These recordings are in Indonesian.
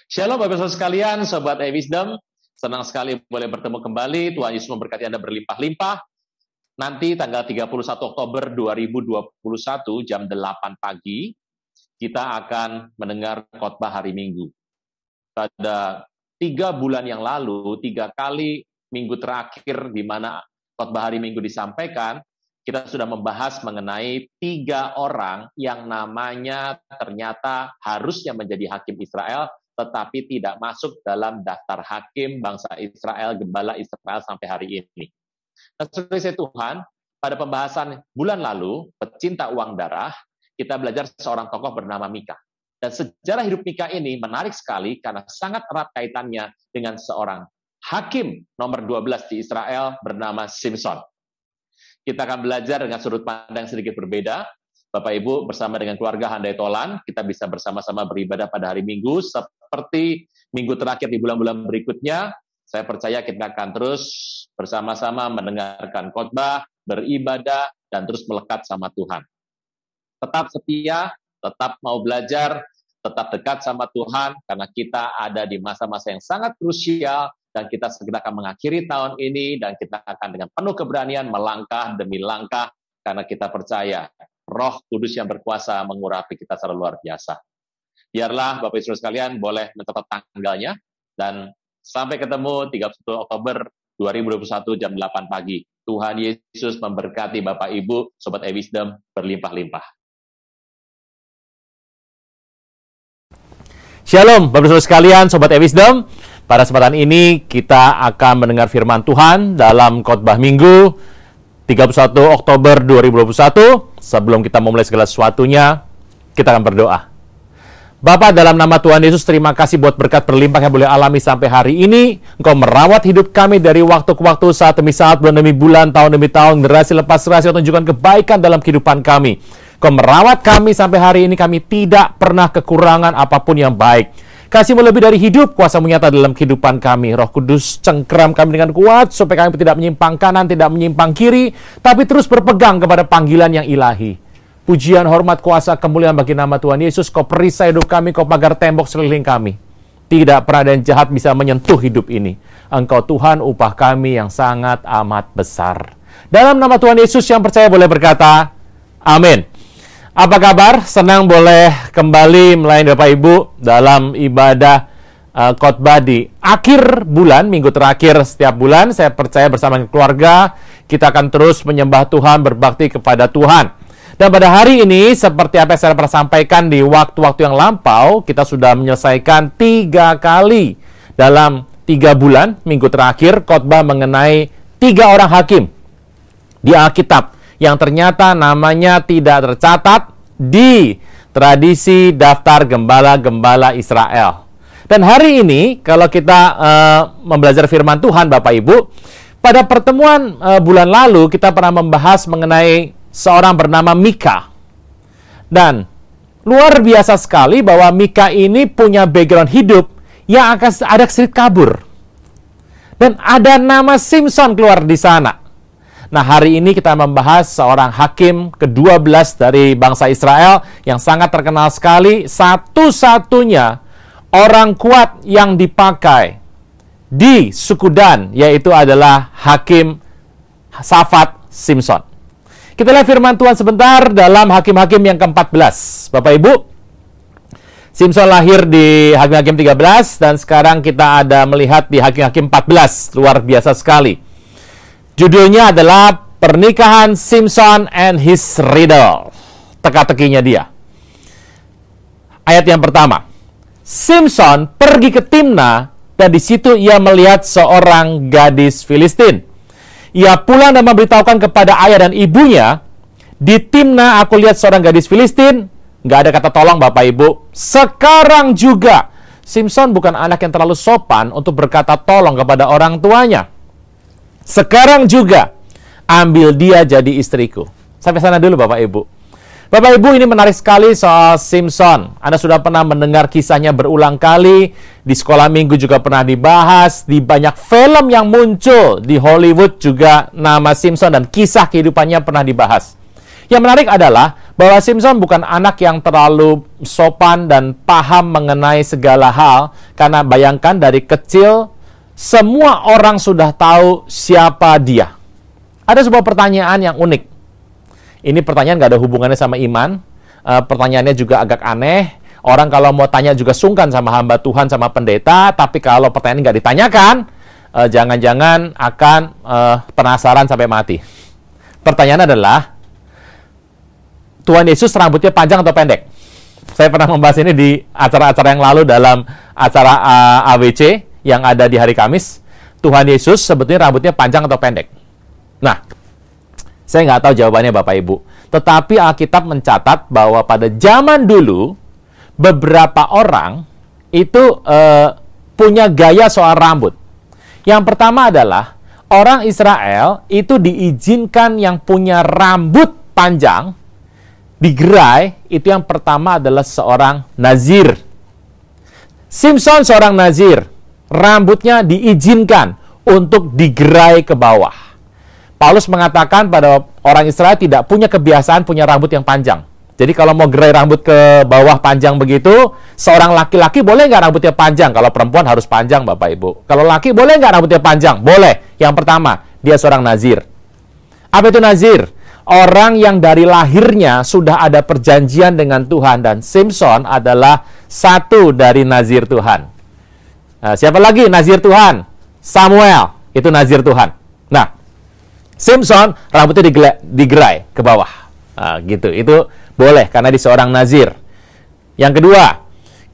Shalom Bapak Saudara sekalian, Sobat E-Wisdom. Senang sekali boleh bertemu kembali. Tuhan Yesus memberkati Anda berlimpah-limpah. Nanti tanggal 31 Oktober 2021 jam 8 pagi, kita akan mendengar khotbah hari Minggu. Pada 3 bulan yang lalu, 3 kali minggu terakhir di mana khotbah hari Minggu disampaikan, kita sudah membahas mengenai 3 orang yang namanya ternyata harusnya menjadi hakim Israel, tetapi tidak masuk dalam daftar hakim bangsa Israel, gembala Israel sampai hari ini. Nah, saudara Tuhan, pada pembahasan bulan lalu, pecinta uang darah, kita belajar seorang tokoh bernama Mika. Dan sejarah hidup Mika ini menarik sekali karena sangat erat kaitannya dengan seorang hakim nomor 12 di Israel bernama Simson. Kita akan belajar dengan sudut pandang sedikit berbeda. Bapak Ibu bersama dengan keluarga Handai Tolan, kita bisa bersama-sama beribadah pada hari Minggu, seperti minggu terakhir di bulan-bulan berikutnya. Saya percaya kita akan terus bersama-sama mendengarkan khotbah, beribadah, dan terus melekat sama Tuhan. Tetap setia, tetap mau belajar, tetap dekat sama Tuhan, karena kita ada di masa-masa yang sangat krusial, dan kita segera akan mengakhiri tahun ini, dan kita akan dengan penuh keberanian melangkah demi langkah, karena kita percaya Roh Kudus yang berkuasa mengurapi kita secara luar biasa. Biarlah Bapak Ibu sekalian boleh mencatat tanggalnya, dan sampai ketemu 31 Oktober 2021 jam 8 pagi. Tuhan Yesus memberkati Bapak Ibu, Sobat E-Wisdom berlimpah-limpah. Shalom Bapak Ibu sekalian, Sobat E-Wisdom. Pada kesempatan ini kita akan mendengar firman Tuhan dalam khotbah Minggu 31 Oktober 2021. Sebelum kita memulai segala sesuatunya, kita akan berdoa. Bapa, dalam nama Tuhan Yesus, terima kasih buat berkat berlimpah yang boleh alami sampai hari ini. Engkau merawat hidup kami dari waktu ke waktu, saat demi saat, bulan demi bulan, tahun demi tahun, generasi lepas generasi, tunjukkan kebaikan dalam kehidupan kami. Engkau merawat kami sampai hari ini, kami tidak pernah kekurangan apapun yang baik. Kasih-Mu lebih dari hidup, kuasa-Mu nyata dalam kehidupan kami. Roh Kudus, cengkeram kami dengan kuat, supaya kami tidak menyimpang kanan, tidak menyimpang kiri, tapi terus berpegang kepada panggilan yang ilahi. Pujian, hormat, kuasa, kemuliaan bagi nama Tuhan Yesus. Kau perisai hidup kami, Kau pagar tembok sekeliling kami. Tidak pernah ada yang jahat bisa menyentuh hidup ini. Engkau Tuhan, upah kami yang sangat amat besar. Dalam nama Tuhan Yesus yang percaya boleh berkata, amin. Apa kabar? Senang boleh kembali melayani Bapak Ibu dalam ibadah khotbah di akhir bulan, minggu terakhir setiap bulan. Saya percaya bersama keluarga kita akan terus menyembah Tuhan, berbakti kepada Tuhan. Dan pada hari ini, seperti apa yang saya pernah sampaikan di waktu-waktu yang lampau, kita sudah menyelesaikan 3 kali dalam 3 bulan, minggu terakhir, khotbah mengenai 3 orang hakim di Alkitab yang ternyata namanya tidak tercatat di tradisi daftar gembala-gembala Israel. Dan hari ini, kalau kita membelajar firman Tuhan, Bapak Ibu, pada pertemuan bulan lalu, kita pernah membahas mengenai seorang bernama Mika. Dan luar biasa sekali bahwa Mika ini punya background hidup yang akan ada sedikit kabur. Dan ada nama Simson keluar di sana. Nah, hari ini kita membahas seorang hakim ke-12 dari bangsa Israel yang sangat terkenal sekali, satu-satunya orang kuat yang dipakai di suku Dan, yaitu adalah hakim Safat Simson. Kita lihat firman Tuhan sebentar dalam Hakim-Hakim yang ke-14. Bapak Ibu, Simson lahir di Hakim-Hakim 13 dan sekarang kita ada melihat di Hakim-Hakim 14. Luar biasa sekali. Judulnya adalah Pernikahan Simson and His Riddle. Teka-tekinya dia. Ayat yang pertama. Simson pergi ke Timna dan di situ ia melihat seorang gadis Filistin. Ia pulang dan memberitahukan kepada ayah dan ibunya, di Timna aku lihat seorang gadis Filistin. Nggak ada kata tolong Bapak Ibu. Sekarang juga, Simson bukan anak yang terlalu sopan untuk berkata tolong kepada orang tuanya. Sekarang juga, ambil dia jadi istriku. Sampai sana dulu Bapak Ibu. Bapak Ibu, ini menarik sekali soal Simson. Anda sudah pernah mendengar kisahnya berulang kali. Di sekolah minggu juga pernah dibahas. Di banyak film yang muncul di Hollywood juga nama Simson dan kisah kehidupannya pernah dibahas. Yang menarik adalah bahwa Simpson bukan anak yang terlalu sopan dan paham mengenai segala hal, karena bayangkan dari kecil semua orang sudah tahu siapa dia. Ada sebuah pertanyaan yang unik. Ini pertanyaan gak ada hubungannya sama iman. Pertanyaannya juga agak aneh. Orang kalau mau tanya juga sungkan sama hamba Tuhan, sama pendeta. Tapi kalau pertanyaan ini gak ditanyakan, jangan-jangan akan penasaran sampai mati. Pertanyaan adalah, Tuhan Yesus rambutnya panjang atau pendek? Saya pernah membahas ini di acara-acara yang lalu dalam acara AWC yang ada di hari Kamis. Tuhan Yesus sebetulnya rambutnya panjang atau pendek? Nah, saya nggak tahu jawabannya Bapak Ibu. Tetapi Alkitab mencatat bahwa pada zaman dulu, beberapa orang itu punya gaya soal rambut. Yang pertama adalah, orang Israel itu diizinkan yang punya rambut panjang, digerai, itu yang pertama adalah seorang Nazir. Simpson seorang Nazir, rambutnya diizinkan untuk digerai ke bawah. Paulus mengatakan pada orang Israel tidak punya kebiasaan punya rambut yang panjang. Jadi kalau mau gerai rambut ke bawah panjang begitu, seorang laki-laki boleh nggak rambutnya panjang? Kalau perempuan harus panjang, Bapak Ibu. Kalau laki boleh nggak rambutnya panjang? Boleh. Yang pertama, dia seorang Nazir. Apa itu Nazir? Orang yang dari lahirnya sudah ada perjanjian dengan Tuhan, dan Simpson adalah satu dari Nazir Tuhan. Nah, siapa lagi Nazir Tuhan? Samuel, itu Nazir Tuhan. Nah, Simpson rambutnya digerai ke bawah. Nah, gitu. Itu boleh karena dia seorang Nazir. Yang kedua,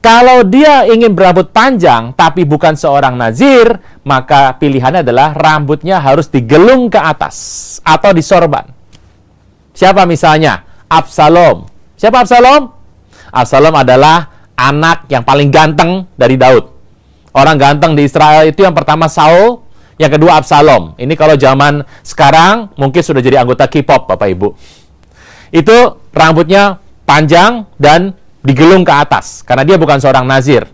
kalau dia ingin berambut panjang tapi bukan seorang Nazir, maka pilihannya adalah rambutnya harus digelung ke atas atau disorban. Siapa misalnya? Absalom. Siapa Absalom? Absalom adalah anak yang paling ganteng dari Daud. Orang ganteng di Israel itu yang pertama Saul, yang kedua Absalom. Ini kalau zaman sekarang mungkin sudah jadi anggota K-pop, Bapak Ibu. Itu rambutnya panjang dan digelung ke atas, karena dia bukan seorang Nazir.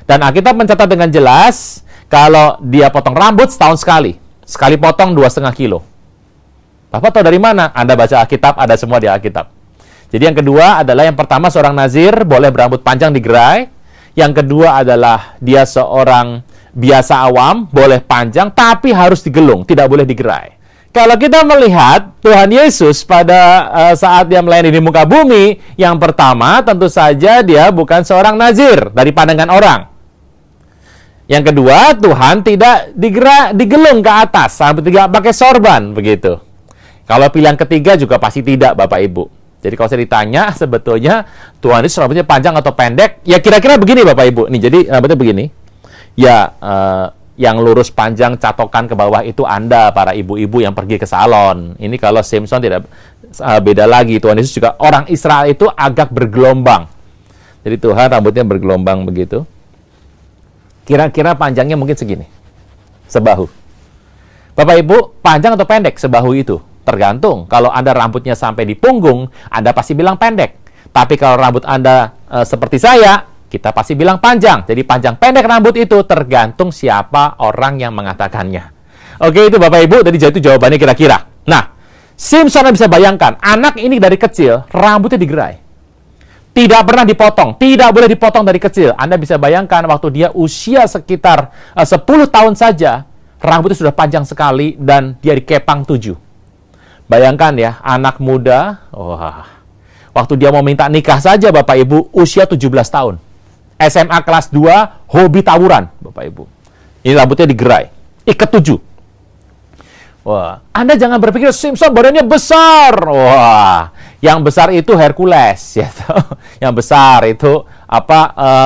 Dan Alkitab mencatat dengan jelas, kalau dia potong rambut setahun sekali. Sekali potong 2,5 kilo. Bapak tahu dari mana? Anda baca Alkitab, ada semua di Alkitab. Jadi yang kedua adalah, yang pertama seorang Nazir, boleh berambut panjang digerai. Yang kedua adalah dia seorang biasa awam, boleh panjang, tapi harus digelung, tidak boleh digerai. Kalau kita melihat Tuhan Yesus pada saat dia melayani di muka bumi, yang pertama tentu saja dia bukan seorang Nazir dari pandangan orang. Yang kedua, Tuhan tidak digelung ke atas, sampai tidak pakai sorban, begitu. Kalau pilihan ketiga juga pasti tidak, Bapak Ibu. Jadi kalau saya ditanya, sebetulnya Tuhan Yesus rambutnya panjang atau pendek, ya kira-kira begini Bapak Ibu. Nih, jadi rambutnya begini. Ya, yang lurus panjang catokan ke bawah itu Anda, para ibu-ibu yang pergi ke salon. Ini kalau Simpson tidak beda lagi. Tuhan Yesus juga, orang Israel itu agak bergelombang. Jadi Tuhan rambutnya bergelombang begitu. Kira-kira panjangnya mungkin segini. Sebahu. Bapak Ibu, panjang atau pendek sebahu itu? Tergantung. Kalau Anda rambutnya sampai di punggung, Anda pasti bilang pendek. Tapi kalau rambut Anda seperti saya, kita pasti bilang panjang. Jadi panjang pendek rambut itu tergantung siapa orang yang mengatakannya. Oke, itu Bapak Ibu, tadi itu jawabannya kira-kira. Nah, Simpson Anda bisa bayangkan, anak ini dari kecil rambutnya digerai. Tidak pernah dipotong, tidak boleh dipotong dari kecil. Anda bisa bayangkan waktu dia usia sekitar 10 tahun saja, rambutnya sudah panjang sekali dan dia dikepang 7. Bayangkan ya, anak muda, waktu dia mau minta nikah saja Bapak Ibu, usia 17 tahun. SMA kelas 2, hobi tawuran, Bapak Ibu. Ini rambutnya digerai, ikat 7. Wah, Anda jangan berpikir Simpson badannya besar. Wah, yang besar itu Hercules, ya. Yang besar itu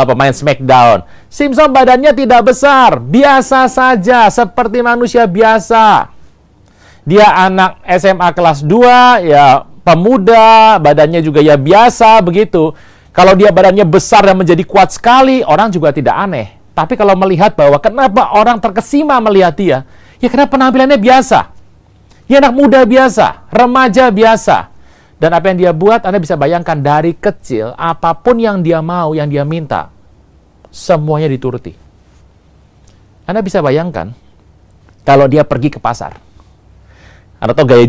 pemain Smackdown. Simpson badannya tidak besar, biasa saja, seperti manusia biasa. Dia anak SMA kelas 2, ya pemuda, badannya juga ya biasa begitu. Kalau dia badannya besar dan menjadi kuat sekali, orang juga tidak aneh. Tapi kalau melihat bahwa kenapa orang terkesima melihat dia, ya karena penampilannya biasa. Dia anak muda biasa, remaja biasa. Dan apa yang dia buat, Anda bisa bayangkan dari kecil, apapun yang dia mau, yang dia minta, semuanya dituruti. Anda bisa bayangkan, kalau dia pergi ke pasar, Anda tahu gaya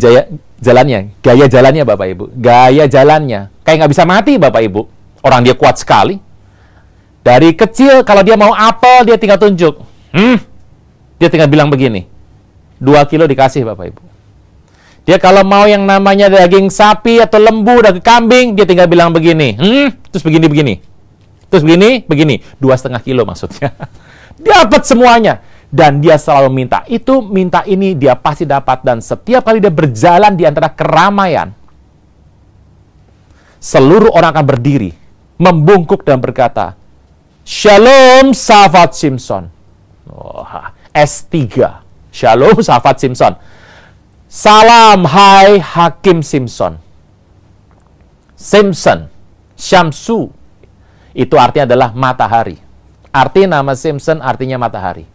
jalannya Bapak Ibu, gaya jalannya. Kayak nggak bisa mati Bapak Ibu. Orang dia kuat sekali. Dari kecil, kalau dia mau apel, dia tinggal tunjuk. Dia tinggal bilang begini, 2 kilo dikasih Bapak Ibu. Dia kalau mau yang namanya daging sapi atau lembu, daging kambing, dia tinggal bilang begini, terus begini. Terus begini, 2,5 kilo maksudnya. Dia dapat semuanya. Dan dia selalu minta. Itu, minta ini, dia pasti dapat. Dan setiap kali dia berjalan di antara keramaian, seluruh orang akan berdiri, membungkuk dan berkata, Shalom, sahabat Simpson. S3. Shalom, sahabat Simpson. Salam, hai Hakim Simpson. Simpson, Syamsu, itu artinya adalah matahari. Arti nama Simpson artinya matahari.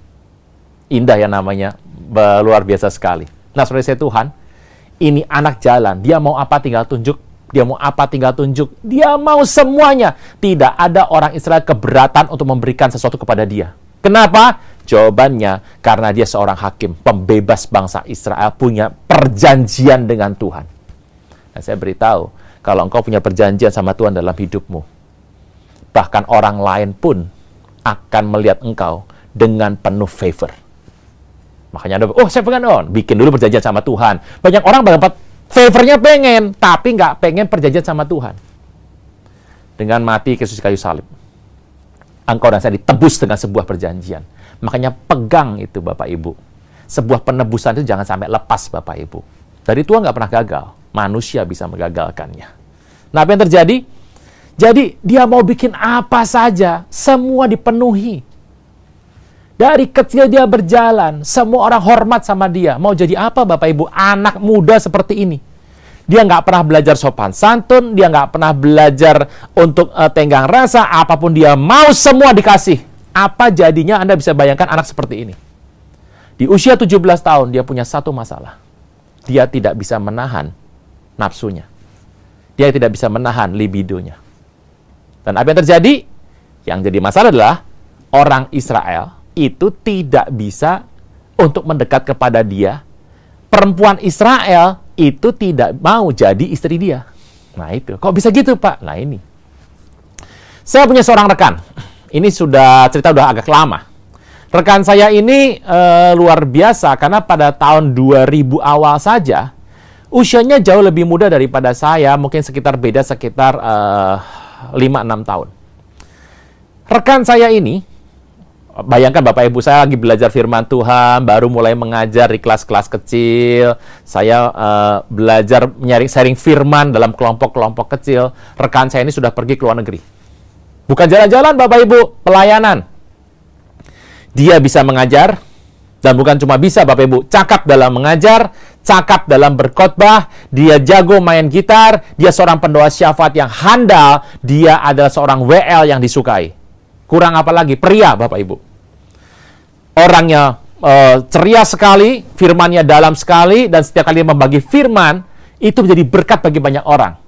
Indah ya namanya, luar biasa sekali. Nah, saudara saya Tuhan, ini anak jalan. Dia mau apa tinggal tunjuk. Dia mau apa tinggal tunjuk. Dia mau semuanya. Tidak ada orang Israel keberatan untuk memberikan sesuatu kepada dia. Kenapa? Jawabannya, karena dia seorang hakim, pembebas bangsa Israel, punya perjanjian dengan Tuhan. Dan saya beritahu, kalau engkau punya perjanjian sama Tuhan dalam hidupmu, bahkan orang lain pun akan melihat engkau dengan penuh favor. Makanya Anda, saya bikin dulu perjanjian sama Tuhan. Banyak orang dapat favornya pengen, tapi nggak pengen perjanjian sama Tuhan. Dengan mati Kristus kayu salib, engkau dan saya ditebus dengan sebuah perjanjian. Makanya pegang itu Bapak Ibu. Sebuah penebusan itu jangan sampai lepas Bapak Ibu. Dari Tuhan nggak pernah gagal. Manusia bisa menggagalkannya. Nah, apa yang terjadi? Jadi dia mau bikin apa saja, semua dipenuhi. Dari kecil dia berjalan, semua orang hormat sama dia. Mau jadi apa Bapak Ibu? Anak muda seperti ini. Dia nggak pernah belajar sopan santun, dia nggak pernah belajar untuk tenggang rasa, apapun dia mau semua dikasih. Apa jadinya Anda bisa bayangkan anak seperti ini? Di usia 17 tahun dia punya satu masalah. Dia tidak bisa menahan nafsunya. Dia tidak bisa menahan libidonya. Dan apa yang terjadi? Yang jadi masalah adalah orang Israel itu tidak bisa untuk mendekat kepada dia. Perempuan Israel itu tidak mau jadi istri dia. Nah itu, kok bisa gitu Pak? Nah ini. Saya punya seorang rekan. Ini cerita udah agak lama. Rekan saya ini luar biasa karena pada tahun 2000 awal saja, usianya jauh lebih muda daripada saya, mungkin beda sekitar 5-6 tahun. Rekan saya ini, bayangkan Bapak Ibu, saya lagi belajar firman Tuhan, baru mulai mengajar di kelas-kelas kecil. Saya belajar sharing firman dalam kelompok-kelompok kecil. Rekan saya ini sudah pergi ke luar negeri. Bukan jalan-jalan Bapak Ibu, pelayanan. Dia bisa mengajar, dan bukan cuma bisa Bapak Ibu, cakap dalam mengajar, cakap dalam berkhotbah, dia jago main gitar, dia seorang pendoa syafaat yang handal, dia adalah seorang WL yang disukai. Kurang apa lagi? Pria, Bapak Ibu. Orangnya ceria sekali, firmannya dalam sekali, dan setiap kali membagi firman, itu menjadi berkat bagi banyak orang.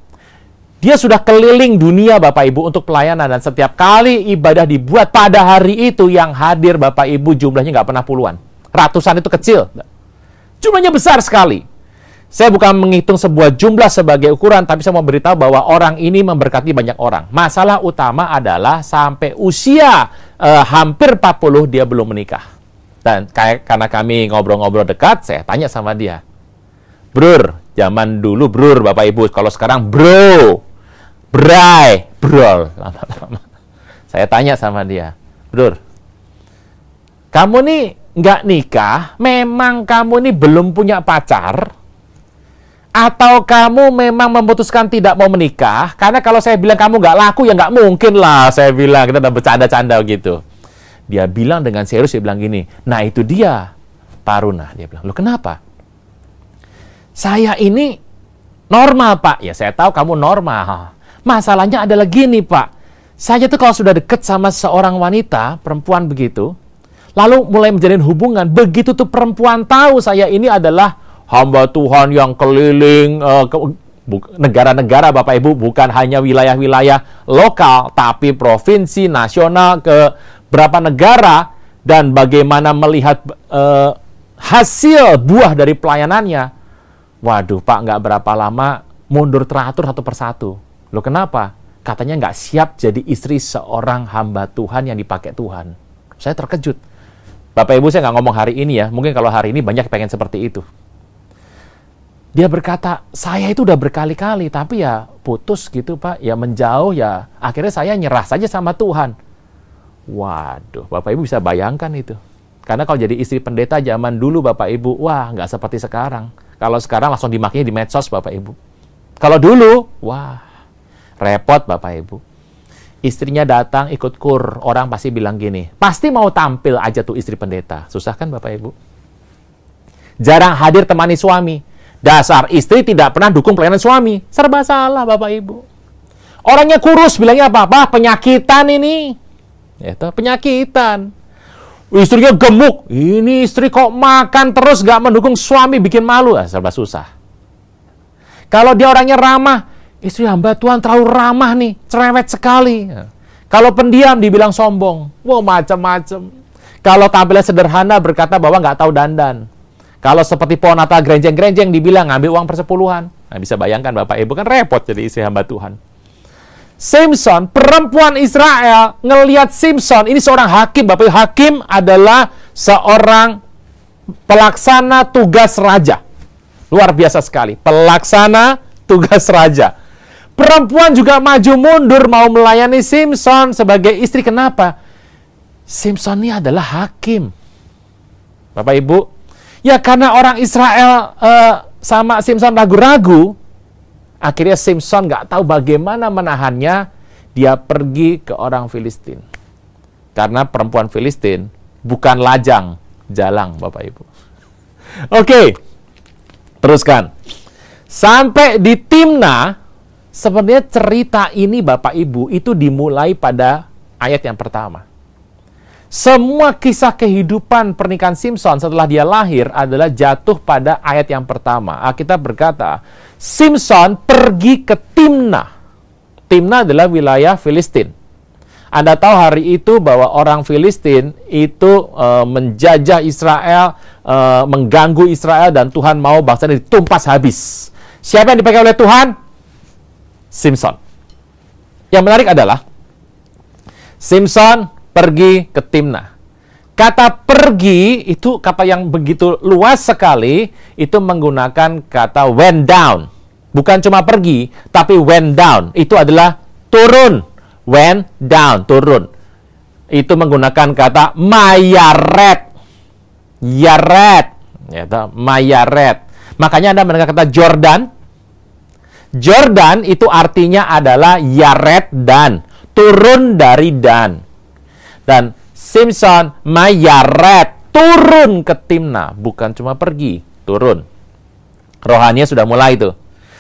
Dia sudah keliling dunia, Bapak Ibu, untuk pelayanan, dan setiap kali ibadah dibuat pada hari itu, yang hadir, Bapak Ibu, jumlahnya nggak pernah puluhan. Ratusan itu kecil. Jumlahnya besar sekali. Saya bukan menghitung sebuah jumlah sebagai ukuran, tapi saya mau beritahu bahwa orang ini memberkati banyak orang. Masalah utama adalah sampai usia hampir 40 dia belum menikah. Dan karena kami ngobrol-ngobrol dekat, saya tanya sama dia, Brur, zaman dulu Brur, Bapak Ibu, kalau sekarang Bro, Bray, Brol. Lama-lama. Saya tanya sama dia, Brur, kamu nih nggak nikah, memang kamu ini belum punya pacar, atau kamu memang memutuskan tidak mau menikah? Karena kalau saya bilang kamu nggak laku, ya nggak mungkin lah. Saya bilang, kita udah bercanda-canda gitu. Dia bilang dengan serius, dia bilang gini, nah itu dia, Pak Runa. Dia bilang, loh kenapa? Saya ini normal, Pak. Ya saya tahu kamu normal. Masalahnya adalah gini, Pak. Saya tuh kalau sudah deket sama seorang wanita, perempuan begitu, lalu mulai menjalin hubungan, begitu tuh perempuan tahu saya ini adalah hamba Tuhan yang keliling negara-negara, Bapak Ibu, bukan hanya wilayah-wilayah lokal, tapi provinsi, nasional, ke berapa negara, dan bagaimana melihat hasil buah dari pelayanannya. Waduh, Pak, nggak berapa lama mundur teratur satu persatu. Loh, kenapa? Katanya nggak siap jadi istri seorang hamba Tuhan yang dipakai Tuhan. Saya terkejut. Bapak Ibu, saya nggak ngomong hari ini ya. Mungkin kalau hari ini banyak pengen seperti itu. Dia berkata, saya itu udah berkali-kali, tapi ya putus gitu, Pak. Ya menjauh, ya akhirnya saya nyerah saja sama Tuhan. Waduh, Bapak Ibu bisa bayangkan itu. Karena kalau jadi istri pendeta zaman dulu, Bapak Ibu, wah, nggak seperti sekarang. Kalau sekarang langsung dimakinya di medsos, Bapak Ibu. Kalau dulu, wah, repot, Bapak Ibu. Istrinya datang ikut kur, orang pasti bilang gini, pasti mau tampil aja tuh istri pendeta. Susah kan, Bapak Ibu? Jarang hadir temani suami. Dasar istri tidak pernah dukung pelayanan suami. Serba salah, Bapak Ibu. Orangnya kurus, bilangnya apa? Penyakitan ini. Itu penyakitan. Istrinya gemuk. Ini istri kok makan terus gak mendukung suami, bikin malu. Serba susah. Kalau dia orangnya ramah, istri hamba Tuhan terlalu ramah nih, cerewet sekali. Kalau pendiam dibilang sombong. Wow, macam-macam. Kalau tampilnya sederhana berkata bahwa nggak tahu dandan. Kalau seperti pohon Natal gerenjeng-gerenjeng dibilang ngambil uang persepuluhan. Nah, bisa bayangkan Bapak Ibu, kan repot jadi istri hamba Tuhan. Samson, perempuan Israel, ngelihat Samson, ini seorang hakim. Bapak Ibu, hakim adalah seorang pelaksana tugas raja. Luar biasa sekali. Pelaksana tugas raja. Perempuan juga maju mundur mau melayani Samson sebagai istri. Kenapa? Samson ini adalah hakim. Bapak Ibu, ya karena orang Israel sama Samson ragu-ragu, akhirnya Samson nggak tahu bagaimana menahannya, dia pergi ke orang Filistin. Karena perempuan Filistin bukan lajang, jalang, Bapak Ibu. Oke, teruskan. Sampai di Timna, sebenarnya cerita ini Bapak Ibu itu dimulai pada ayat yang pertama. Semua kisah kehidupan pernikahan Samson setelah dia lahir adalah jatuh pada ayat yang pertama. Alkitab berkata, Samson pergi ke Timna. Timna adalah wilayah Filistin. Anda tahu hari itu bahwa orang Filistin itu menjajah Israel, mengganggu Israel, dan Tuhan mau bangsa ini ditumpas habis. Siapa yang dipakai oleh Tuhan? Samson. Yang menarik adalah Samson pergi ke Timna. Kata pergi itu kata yang begitu luas sekali, itu menggunakan kata went down. Bukan cuma pergi, tapi went down. Itu adalah turun. Went down, turun. Itu menggunakan kata mayaret. Yaret. Mayaret. Makanya Anda mendengar kata Jordan. Jordan itu artinya adalah yaret dan. Turun dari dan. Dan Samson mayaret, turun ke Timna. Bukan cuma pergi, turun. Rohaninya sudah mulai tuh.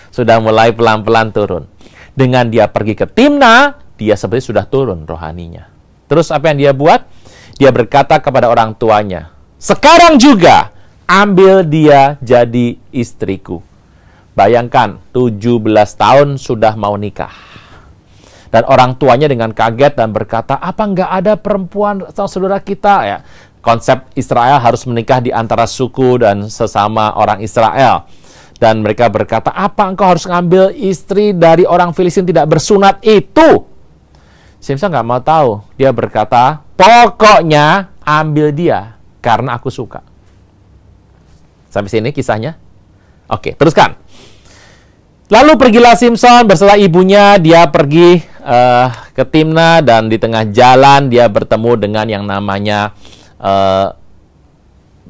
Sudah mulai pelan-pelan turun. Dengan dia pergi ke Timna, dia sebenarnya sudah turun rohaninya. Terus apa yang dia buat? Dia berkata kepada orang tuanya, sekarang juga ambil dia jadi istriku. Bayangkan, 17 tahun sudah mau nikah. Dan orang tuanya dengan kaget dan berkata, apa nggak ada perempuan saudara kita? Ya, konsep Israel harus menikah di antara suku dan sesama orang Israel. Dan mereka berkata, apa engkau harus ngambil istri dari orang Filistin tidak bersunat itu? Samson nggak mau tahu. Dia berkata, pokoknya ambil dia karena aku suka. Sampai sini kisahnya. Oke, teruskan. Lalu pergilah Samson beserta ibunya, dia pergi ke Timna, dan di tengah jalan dia bertemu dengan yang namanya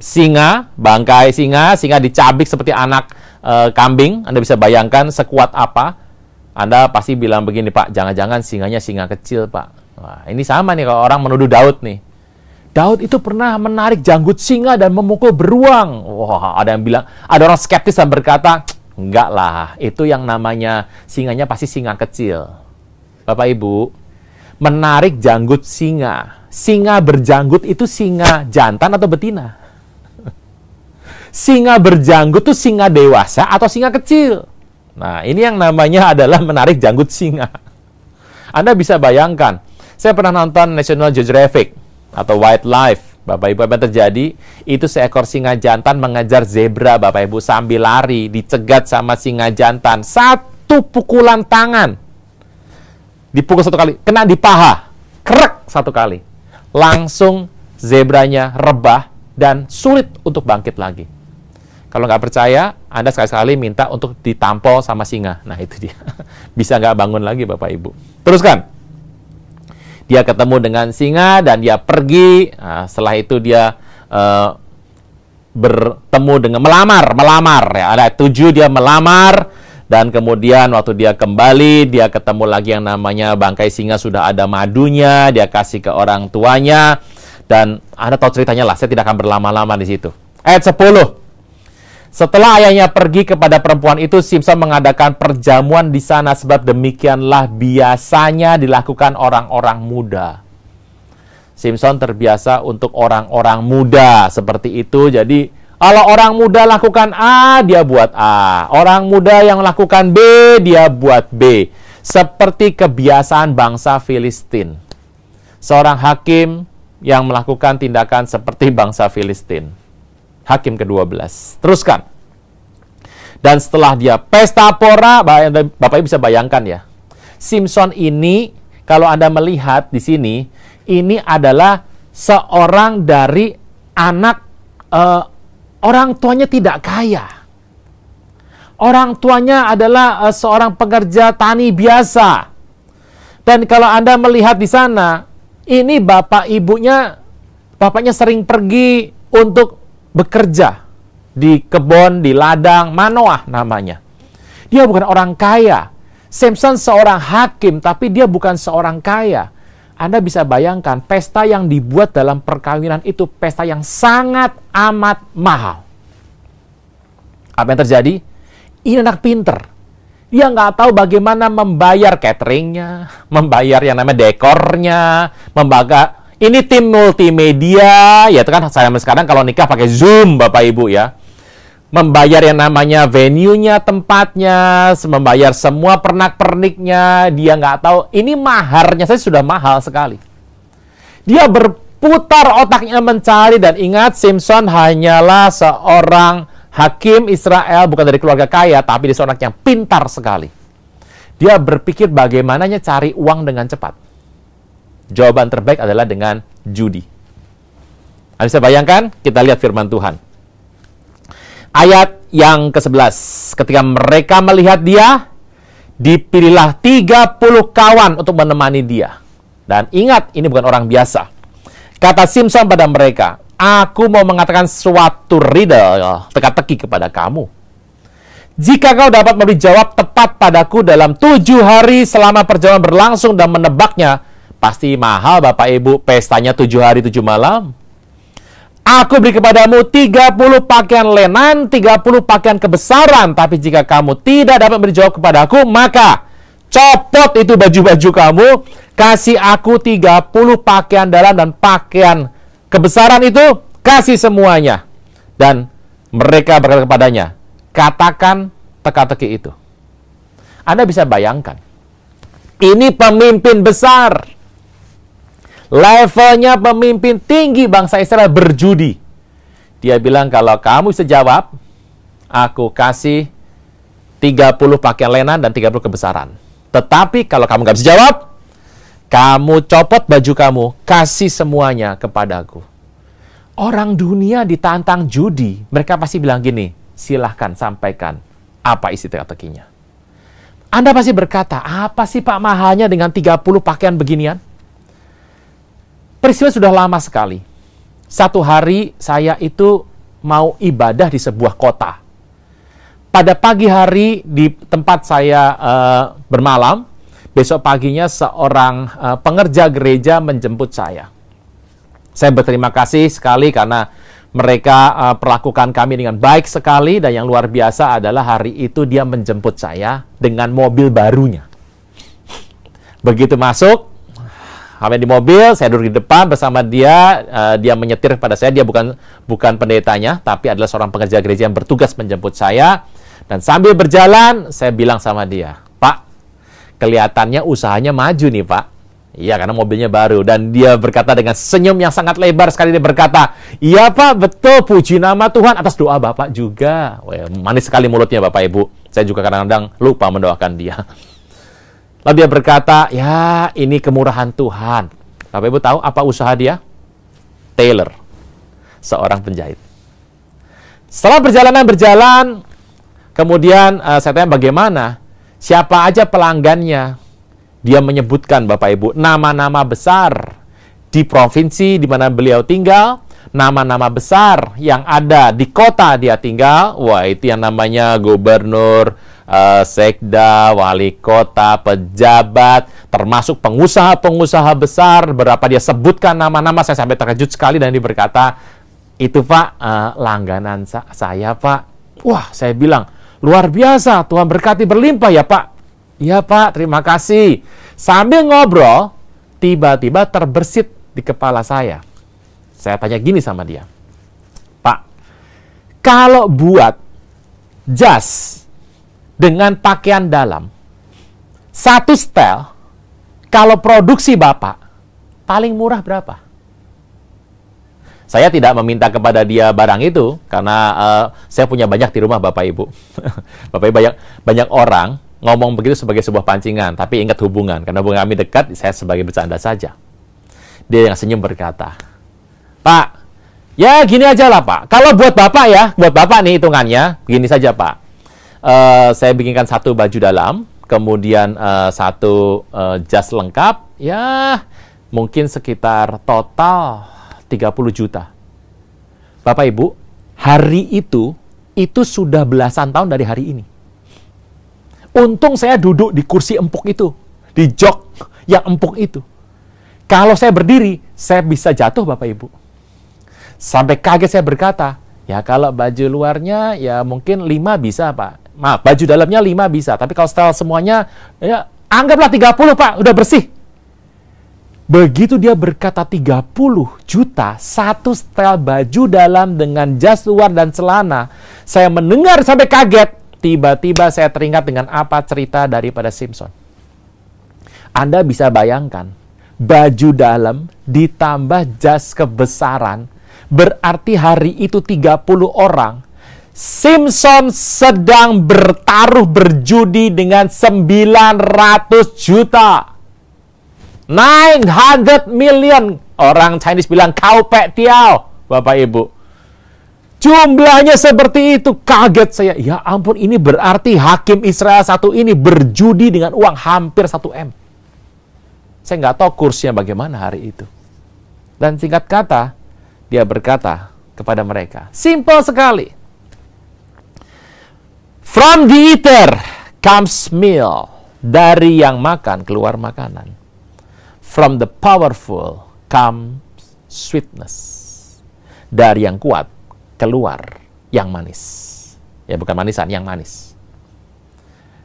singa, bangkai singa. Singa dicabik seperti anak kambing. Anda bisa bayangkan sekuat apa. Anda pasti bilang begini, Pak, jangan-jangan singanya singa kecil, Pak. Wah, ini sama nih kalau orang menuduh Daud nih. Daud itu pernah menarik janggut singa dan memukul beruang. Wah, ada yang bilang, ada orang skeptis dan berkata, enggak lah, itu yang namanya singanya pasti singa kecil. Bapak Ibu, menarik janggut singa. Singa berjanggut itu singa jantan atau betina? Singa berjanggut itu singa dewasa atau singa kecil? Nah, ini yang namanya adalah menarik janggut singa. Anda bisa bayangkan, saya pernah nonton National Geographic atau Wildlife Bapak Ibu, apa yang terjadi? Itu seekor singa jantan mengejar zebra, Bapak Ibu, sambil lari, dicegat sama singa jantan. Satu pukulan tangan. Dipukul satu kali, kena di paha. Krek satu kali. Langsung zebranya rebah dan sulit untuk bangkit lagi. Kalau nggak percaya, Anda sekali-sekali minta untuk ditampol sama singa. Nah, itu dia. Bisa nggak bangun lagi, Bapak Ibu. Teruskan. Dia ketemu dengan singa dan dia pergi. Nah, setelah itu dia bertemu dengan melamar ya. Ada 7 dia melamar dan kemudian waktu dia kembali dia ketemu lagi yang namanya bangkai singa sudah ada madunya, dia kasih ke orang tuanya dan Anda tahu ceritanya lah. Saya tidak akan berlama-lama di situ. Ayat 10. Setelah ayahnya pergi kepada perempuan itu, Simson mengadakan perjamuan di sana sebab demikianlah biasanya dilakukan orang-orang muda. Simson terbiasa untuk orang-orang muda seperti itu. Jadi, kalau orang muda lakukan A, dia buat A. Orang muda yang lakukan B, dia buat B. Seperti kebiasaan bangsa Filistin. Seorang hakim yang melakukan tindakan seperti bangsa Filistin. Hakim ke-12. Teruskan. Dan setelah dia pesta pora, Bapak Ibu bisa bayangkan ya. Simson ini, kalau Anda melihat di sini, ini adalah seorang dari anak orang tuanya tidak kaya. Orang tuanya adalah seorang pekerja tani biasa. Dan kalau Anda melihat di sana, ini bapaknya sering pergi untuk bekerja di kebun, di ladang, Manoah namanya. Dia bukan orang kaya. Simson seorang hakim, tapi dia bukan seorang kaya. Anda bisa bayangkan, pesta yang dibuat dalam perkawinan itu pesta yang sangat amat mahal. Apa yang terjadi? Ini anak pinter. Dia nggak tahu bagaimana membayar cateringnya, membayar yang namanya dekornya, ini tim multimedia, ya itu kan saya sekarang kalau nikah pakai Zoom, Bapak Ibu ya. Membayar yang namanya venue-nya, tempatnya, membayar semua pernak-perniknya, dia nggak tahu. Ini maharnya saya sudah mahal sekali. Dia berputar otaknya mencari dan ingat Simson hanyalah seorang hakim Israel, bukan dari keluarga kaya, tapi dia seorang yang pintar sekali. Dia berpikir bagaimananya cari uang dengan cepat. Jawaban terbaik adalah dengan judi. Anda bisa bayangkan? Kita lihat firman Tuhan. Ayat yang ke-11. Ketika mereka melihat dia, dipilihlah 30 kawan untuk menemani dia. Dan ingat, ini bukan orang biasa. Kata Simson pada mereka, aku mau mengatakan suatu riddle, teka-teki kepada kamu. Jika kau dapat memberi jawab tepat padaku dalam 7 hari selama perjalanan berlangsung dan menebaknya, pasti mahal Bapak Ibu, pestanya 7 hari 7 malam. Aku beri kepadamu 30 pakaian lenan, 30 pakaian kebesaran. Tapi jika kamu tidak dapat memberi jawab kepadaku, maka copot itu baju-baju kamu, kasih aku 30 pakaian dalam dan pakaian kebesaran itu, kasih semuanya. Dan mereka berkata kepadanya, katakan teka-teki itu. Anda bisa bayangkan, ini pemimpin besar. Levelnya pemimpin tinggi bangsa Israel berjudi. Dia bilang, kalau kamu bisa jawab, aku kasih 30 pakaian lenan dan 30 kebesaran. Tetapi kalau kamu nggak bisa jawab, kamu copot baju kamu, kasih semuanya kepadaku. Orang dunia ditantang judi, mereka pasti bilang gini, silahkan sampaikan apa isi teka-tekinya. Anda pasti berkata, apa sih Pak mahalnya dengan 30 pakaian beginian? Peristiwa sudah lama sekali. Satu hari saya itu mau ibadah di sebuah kota. Pada pagi hari di tempat saya bermalam, besok paginya seorang pengerja gereja menjemput saya. Saya berterima kasih sekali karena mereka perlakukan kami dengan baik sekali, dan yang luar biasa adalah hari itu dia menjemput saya dengan mobil barunya. Begitu masuk, sampai di mobil, saya duduk di depan bersama dia. Dia menyetir pada saya. Dia bukan pendetanya, tapi adalah seorang pekerja gereja yang bertugas menjemput saya. Dan sambil berjalan, saya bilang sama dia, Pak, kelihatannya usahanya maju nih Pak. Iya, karena mobilnya baru. Dan dia berkata dengan senyum yang sangat lebar sekali. Dia berkata, iya Pak, betul. Puji nama Tuhan atas doa Bapak juga. Wah, manis sekali mulutnya Bapak Ibu. Saya juga kadang-kadang lupa mendoakan dia. Lalu dia berkata, ya ini kemurahan Tuhan. Bapak Ibu tahu apa usaha dia? Tailor. Seorang penjahit. Setelah perjalanan berjalan, kemudian saya tanya bagaimana? Siapa aja pelanggannya? Dia menyebutkan, Bapak Ibu, nama-nama besar di provinsi di mana beliau tinggal, nama-nama besar yang ada di kota dia tinggal. Wah, itu yang namanya gubernur, sekda, wali kota, pejabat, termasuk pengusaha-pengusaha besar. Berapa dia sebutkan nama-nama, saya sampai terkejut sekali dan dia berkata, itu Pak, langganan saya Pak. Wah, saya bilang, luar biasa, Tuhan berkati berlimpah ya Pak. Iya Pak, terima kasih. Sambil ngobrol, tiba-tiba terbersit di kepala saya. Saya tanya gini sama dia. Pak, kalau buat jas dengan pakaian dalam, satu setel, kalau produksi Bapak, paling murah berapa? Saya tidak meminta kepada dia barang itu, karena saya punya banyak di rumah Bapak Ibu. Bapak Ibu, banyak orang ngomong begitu sebagai sebuah pancingan, tapi ingat hubungan. Karena hubungan kami dekat, saya sebagai bercanda saja. Dia yang senyum berkata, Pak, ya gini aja lah Pak. Kalau buat Bapak ya, buat Bapak nih hitungannya, begini saja Pak. Saya bikinkan satu baju dalam, kemudian satu jas lengkap, ya mungkin sekitar total 30 juta. Bapak Ibu, hari itu sudah belasan tahun dari hari ini. Untung saya duduk di kursi empuk itu, di jok yang empuk itu. Kalau saya berdiri, saya bisa jatuh Bapak Ibu. Sampai kaget saya berkata, ya kalau baju luarnya ya mungkin 5 bisa Pak. Maaf, baju dalamnya 5 bisa. Tapi kalau setel semuanya, ya anggaplah 30 Pak, udah bersih. Begitu dia berkata 30 juta, satu setel baju dalam dengan jas luar dan celana. Saya mendengar sampai kaget. Tiba-tiba saya teringat dengan apa cerita daripada Simpson. Anda bisa bayangkan, baju dalam ditambah jas kebesaran, berarti hari itu 30 orang. Simpson sedang berjudi dengan 900 juta. 900 million. Orang Chinese bilang, kau pek tiao, Bapak Ibu. Jumlahnya seperti itu, kaget saya. Ya ampun, ini berarti hakim Israel satu ini berjudi dengan uang hampir 1 M. Saya nggak tahu kursnya bagaimana hari itu. Dan singkat kata, dia berkata kepada mereka, simple sekali. From the eater comes meal. Dari yang makan keluar makanan. From the powerful comes sweetness. Dari yang kuat keluar yang manis. Ya bukan manisan, yang manis.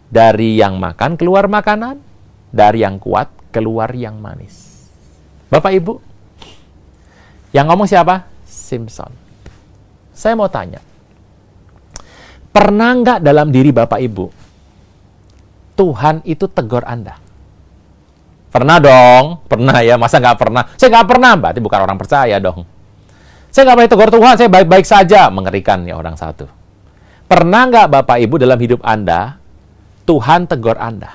Dari yang makan keluar makanan, dari yang kuat keluar yang manis. Bapak Ibu, yang ngomong siapa? Simpson. Saya mau tanya, pernah nggak dalam diri Bapak Ibu, Tuhan itu tegur Anda? Pernah dong, pernah ya, masa nggak pernah? Saya nggak pernah, berarti bukan orang percaya dong. Saya nggak boleh tegur Tuhan, saya baik-baik saja. Mengerikan ya orang satu. Pernah nggak Bapak Ibu dalam hidup Anda, Tuhan tegur Anda?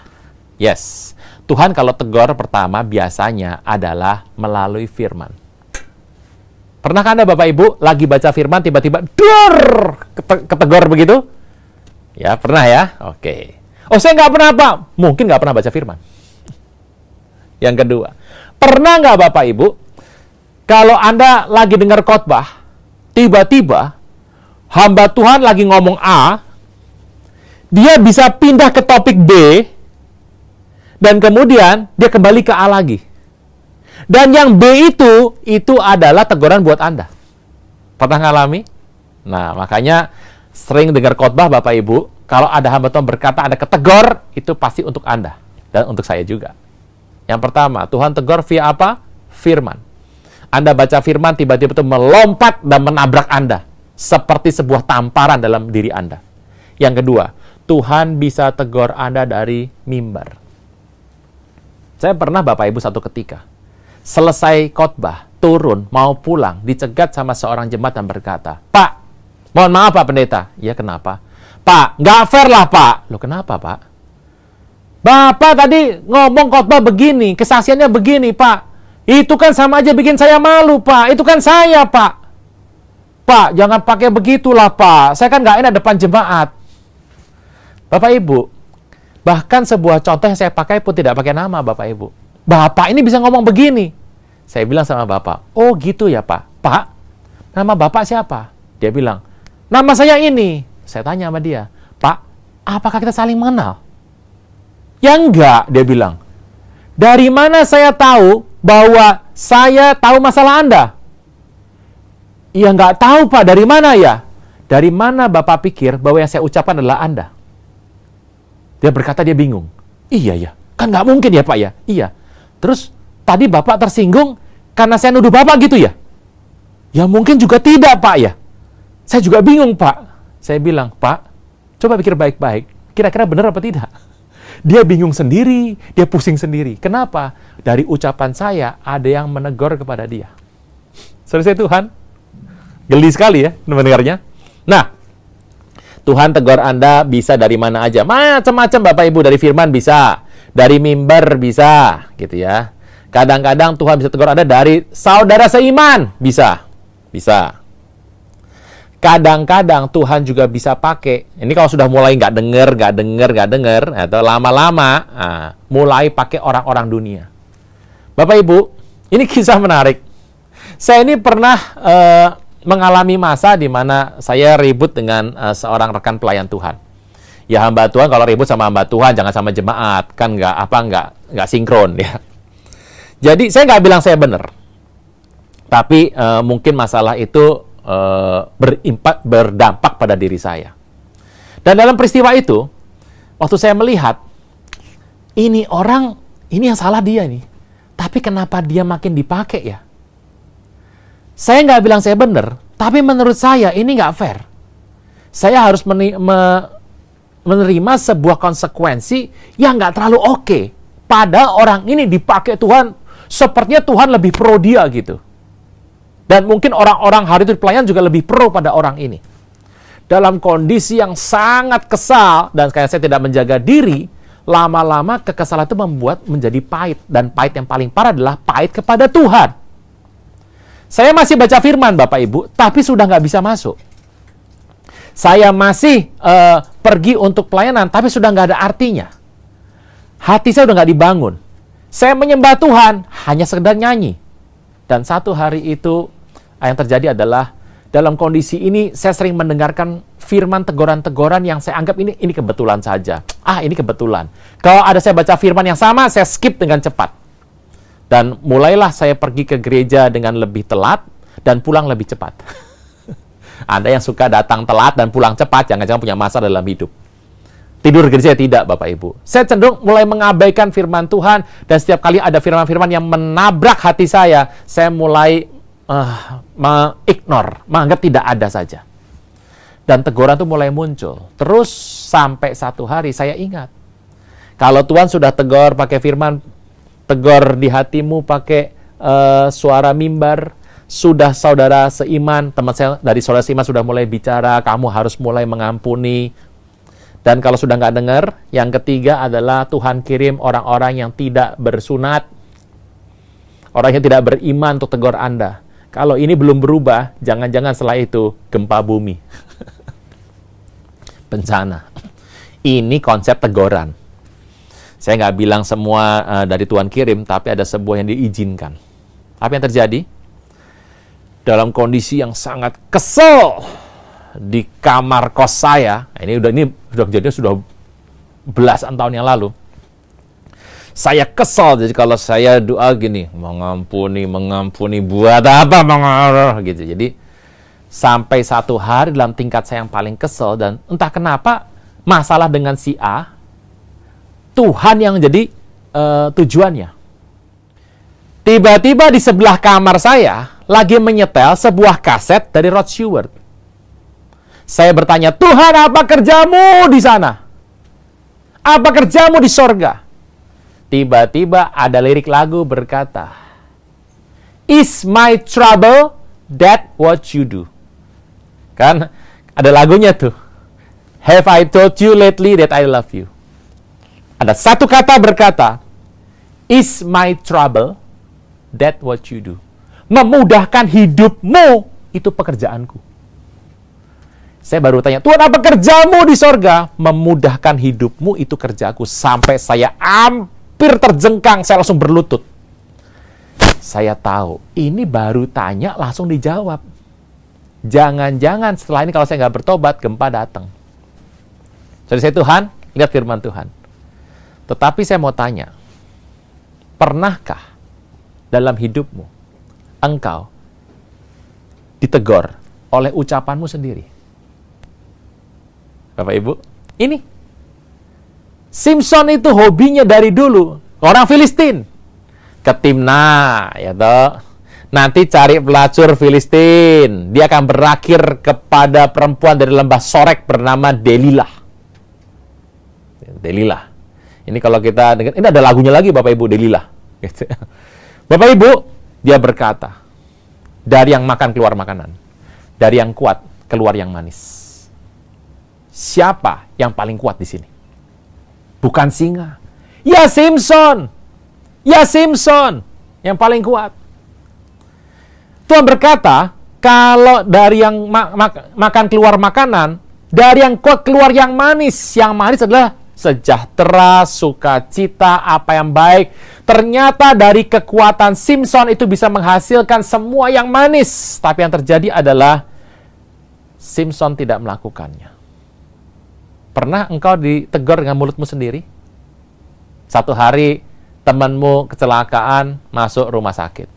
Yes. Tuhan kalau tegur pertama biasanya adalah melalui firman. Pernahkah Anda Bapak Ibu lagi baca firman tiba-tiba ketegur begitu? Ya pernah ya? Oke. Oh saya nggak pernah Pak. Mungkin nggak pernah baca firman. Yang kedua, pernah nggak Bapak Ibu kalau Anda lagi dengar khotbah, tiba-tiba hamba Tuhan lagi ngomong A, dia bisa pindah ke topik B, dan kemudian dia kembali ke A lagi. Dan yang B itu adalah teguran buat Anda. Pernah ngalami? Nah, makanya sering dengar khotbah Bapak Ibu, kalau ada hamba Tuhan berkata ada ketegor, itu pasti untuk Anda. Dan untuk saya juga. Yang pertama, Tuhan tegur via apa? Firman. Anda baca firman, tiba-tiba itu melompat dan menabrak Anda. Seperti sebuah tamparan dalam diri Anda. Yang kedua, Tuhan bisa tegur Anda dari mimbar. Saya pernah Bapak Ibu satu ketika, selesai khotbah, turun, mau pulang, dicegat sama seorang jemaat dan berkata, "Pak, mohon maaf Pak Pendeta." "Ya kenapa?" "Pak, nggak fair lah Pak." "Loh kenapa Pak?" "Bapak tadi ngomong khotbah begini, kesaksiannya begini Pak. Itu kan sama aja bikin saya malu Pak, itu kan saya Pak." "Pak, jangan pakai begitulah Pak, saya kan nggak enak depan jemaat." Bapak Ibu, bahkan sebuah contoh yang saya pakai pun tidak pakai nama Bapak Ibu. Bapak ini bisa ngomong begini. Saya bilang sama Bapak, "Oh gitu ya Pak." "Pak, nama Bapak siapa?" Dia bilang, "Nama saya ini." Saya tanya sama dia, "Pak, apakah kita saling mengenal?" "Ya enggak," dia bilang. "Dari mana saya tahu bahwa saya tahu masalah Anda?" "Ya enggak tahu Pak, dari mana ya?" "Dari mana Bapak pikir bahwa yang saya ucapkan adalah Anda?" Dia berkata dia bingung. "Iya ya, kan nggak mungkin ya Pak ya?" "Iya." "Terus tadi Bapak tersinggung karena saya nuduh Bapak gitu ya?" "Ya mungkin juga tidak Pak ya." "Saya juga bingung Pak." Saya bilang, "Pak, coba pikir baik-baik. Kira-kira benar apa tidak?" Dia bingung sendiri, dia pusing sendiri. Kenapa? Dari ucapan saya ada yang menegur kepada dia. Selesai Tuhan. Geli sekali ya mendengarnya. Nah, Tuhan tegur Anda bisa dari mana aja. Macam-macam Bapak Ibu, dari firman bisa, dari mimbar bisa, gitu ya. Kadang-kadang Tuhan bisa tegur Anda dari saudara seiman, bisa. Bisa. Kadang-kadang Tuhan juga bisa pakai, ini kalau sudah mulai nggak denger, atau lama-lama, mulai pakai orang-orang dunia. Bapak Ibu, ini kisah menarik. Saya ini pernah mengalami masa di mana saya ribut dengan seorang rekan pelayan Tuhan. Ya hamba Tuhan kalau ribut sama hamba Tuhan jangan sama jemaat, kan nggak sinkron ya. Jadi saya nggak bilang saya benar, tapi mungkin masalah itu berdampak pada diri saya. Dan dalam peristiwa itu, waktu saya melihat ini orang, ini yang salah dia nih, tapi kenapa dia makin dipakai ya? Saya nggak bilang saya benar, tapi menurut saya ini nggak fair. Saya harus menerima sebuah konsekuensi yang nggak terlalu oke. Pada orang ini dipakai Tuhan, sepertinya Tuhan lebih pro dia gitu. Dan mungkin orang-orang hari itu pelayan juga lebih pro pada orang ini. Dalam kondisi yang sangat kesal, dan kayak saya tidak menjaga diri, lama-lama kekesalan itu membuat menjadi pahit. Dan pahit yang paling parah adalah pahit kepada Tuhan. Saya masih baca firman, Bapak Ibu, tapi sudah nggak bisa masuk. Saya masih pergi untuk pelayanan, tapi sudah nggak ada artinya. Hati saya udah nggak dibangun. Saya menyembah Tuhan, hanya sekedar nyanyi. Dan satu hari itu, yang terjadi adalah, dalam kondisi ini, saya sering mendengarkan firman teguran-teguran yang saya anggap ini kebetulan saja. Ini kebetulan. Kalau ada saya baca firman yang sama, saya skip dengan cepat. Dan mulailah saya pergi ke gereja dengan lebih telat dan pulang lebih cepat. Anda yang suka datang telat dan pulang cepat, jangan-jangan punya masalah dalam hidup. Tidur gereja tidak, Bapak Ibu. Saya cenderung mulai mengabaikan firman Tuhan, dan setiap kali ada firman-firman yang menabrak hati saya mulai mengignore, menganggap tidak ada saja. Dan teguran itu mulai muncul. Terus sampai satu hari saya ingat, kalau Tuhan sudah tegur pakai firman, tegur di hatimu pakai suara mimbar, sudah saudara seiman, teman saya dari saudara seiman sudah mulai bicara, kamu harus mulai mengampuni. Dan kalau sudah nggak dengar, yang ketiga adalah Tuhan kirim orang-orang yang tidak bersunat, orang yang tidak beriman untuk tegur Anda. Kalau ini belum berubah, jangan-jangan setelah itu gempa bumi. Bencana. Ini konsep teguran. Saya nggak bilang semua dari Tuhan kirim, tapi ada sebuah yang diizinkan. Apa yang terjadi? Dalam kondisi yang sangat kesel di kamar kos saya, ini sudah kejadian sudah belasan tahun yang lalu. Saya kesel, jadi kalau saya doa gini, mengampuni, buat apa mengaruh gitu. Jadi sampai satu hari dalam tingkat saya yang paling kesel, dan entah kenapa masalah dengan si A, Tuhan yang jadi tujuannya. Tiba-tiba di sebelah kamar saya lagi menyetel sebuah kaset dari Rod Stewart. Saya bertanya, Tuhan apa kerjamu di sana? Apa kerjamu di sorga? tiba-tiba ada lirik lagu berkata, "Is my trouble that what you do?" Kan ada lagunya tuh. "Have I told you lately that I love you?" Ada satu kata berkata, "Is my trouble that what you do?" Memudahkan hidupmu itu pekerjaanku. Saya baru tanya, "Tuhan, apa kerjamu di sorga?" "Memudahkan hidupmu itu kerjaku." Sampai saya hampir terjengkang, saya langsung berlutut. Saya tahu, ini baru tanya langsung dijawab. Jangan-jangan setelah ini kalau saya nggak bertobat, gempa datang. Jadi saya, Tuhan, lihat firman Tuhan. Tetapi saya mau tanya, pernahkah dalam hidupmu engkau ditegur oleh ucapanmu sendiri? Bapak Ibu, ini Simpson itu hobinya dari dulu, orang Filistin. Ke Timna, ya toh. Nanti cari pelacur Filistin. Dia akan berakhir kepada perempuan dari lembah Sorek bernama Delilah. Delilah. Ini kalau kita dengar, ini ada lagunya lagi Bapak Ibu, Delilah. Bapak Ibu, dia berkata, dari yang makan keluar makanan, dari yang kuat keluar yang manis. Siapa yang paling kuat di sini? Bukan singa. Ya Simpson. Ya Simpson yang paling kuat. Tuhan berkata, kalau dari yang makan keluar makanan, dari yang kuat keluar yang manis. Yang manis adalah sejahtera, sukacita, apa yang baik. Ternyata dari kekuatan Simpson itu bisa menghasilkan semua yang manis. Tapi yang terjadi adalah Simpson tidak melakukannya. Pernah engkau ditegur dengan mulutmu sendiri? Satu hari temanmu kecelakaan masuk rumah sakit.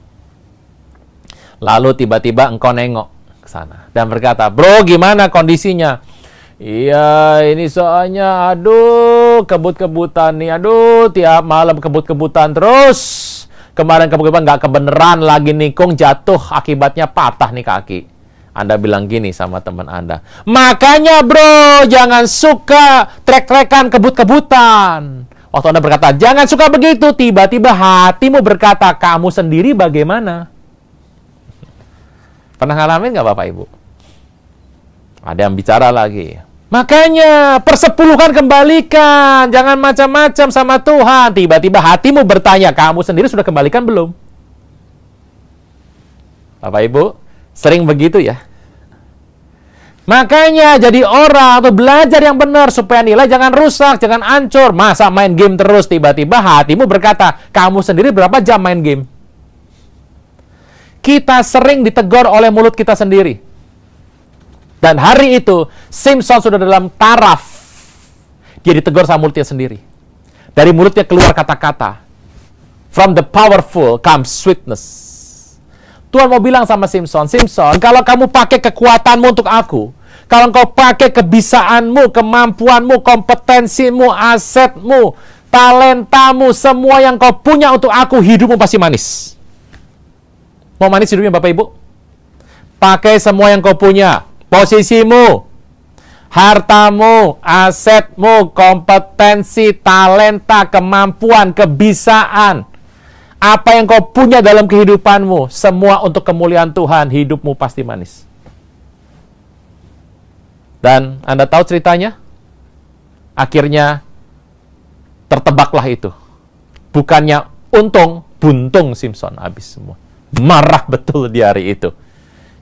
Lalu tiba-tiba engkau nengok ke sana dan berkata, "Bro, gimana kondisinya?" "Iya, ini soalnya aduh kebut-kebutan nih. Aduh, tiap malam kebut-kebutan terus. Kemarin kebut-kebutan nggak kebeneran lagi nikung, jatuh akibatnya patah nih kaki." Anda bilang gini sama teman Anda, "Makanya bro, jangan suka trek-trekan kebut-kebutan." Waktu Anda berkata, "Jangan suka begitu," tiba-tiba hatimu berkata, "Kamu sendiri bagaimana?" Pernah ngalamin nggak Bapak Ibu? Ada yang bicara lagi, "Makanya persepuluhan kembalikan, jangan macam-macam sama Tuhan." Tiba-tiba hatimu bertanya, "Kamu sendiri sudah kembalikan belum?" Bapak Ibu, sering begitu ya. Makanya jadi orang atau belajar yang benar supaya nilai jangan rusak, jangan hancur. Masa main game terus, tiba-tiba hatimu berkata, "Kamu sendiri berapa jam main game?" Kita sering ditegur oleh mulut kita sendiri. Dan hari itu, Simpson sudah dalam taraf. Dia ditegur sama mulutnya sendiri. Dari mulutnya keluar kata-kata, "From the powerful comes sweetness." Tuhan mau bilang sama Simpson, "Simpson, kalau kamu pakai kekuatanmu untuk aku, kalau engkau pakai kebisaanmu, kemampuanmu, kompetensimu, asetmu, talentamu, semua yang kau punya untuk aku, hidupmu pasti manis." Mau manis hidupnya Bapak Ibu? Pakai semua yang kau punya, posisimu, hartamu, asetmu, kompetensi, talenta, kemampuan, kebisaan. Apa yang kau punya dalam kehidupanmu, semua untuk kemuliaan Tuhan, hidupmu pasti manis. Dan Anda tahu ceritanya? Akhirnya tertebaklah itu. Bukannya untung, buntung Simpson habis semua. Marah betul di hari itu.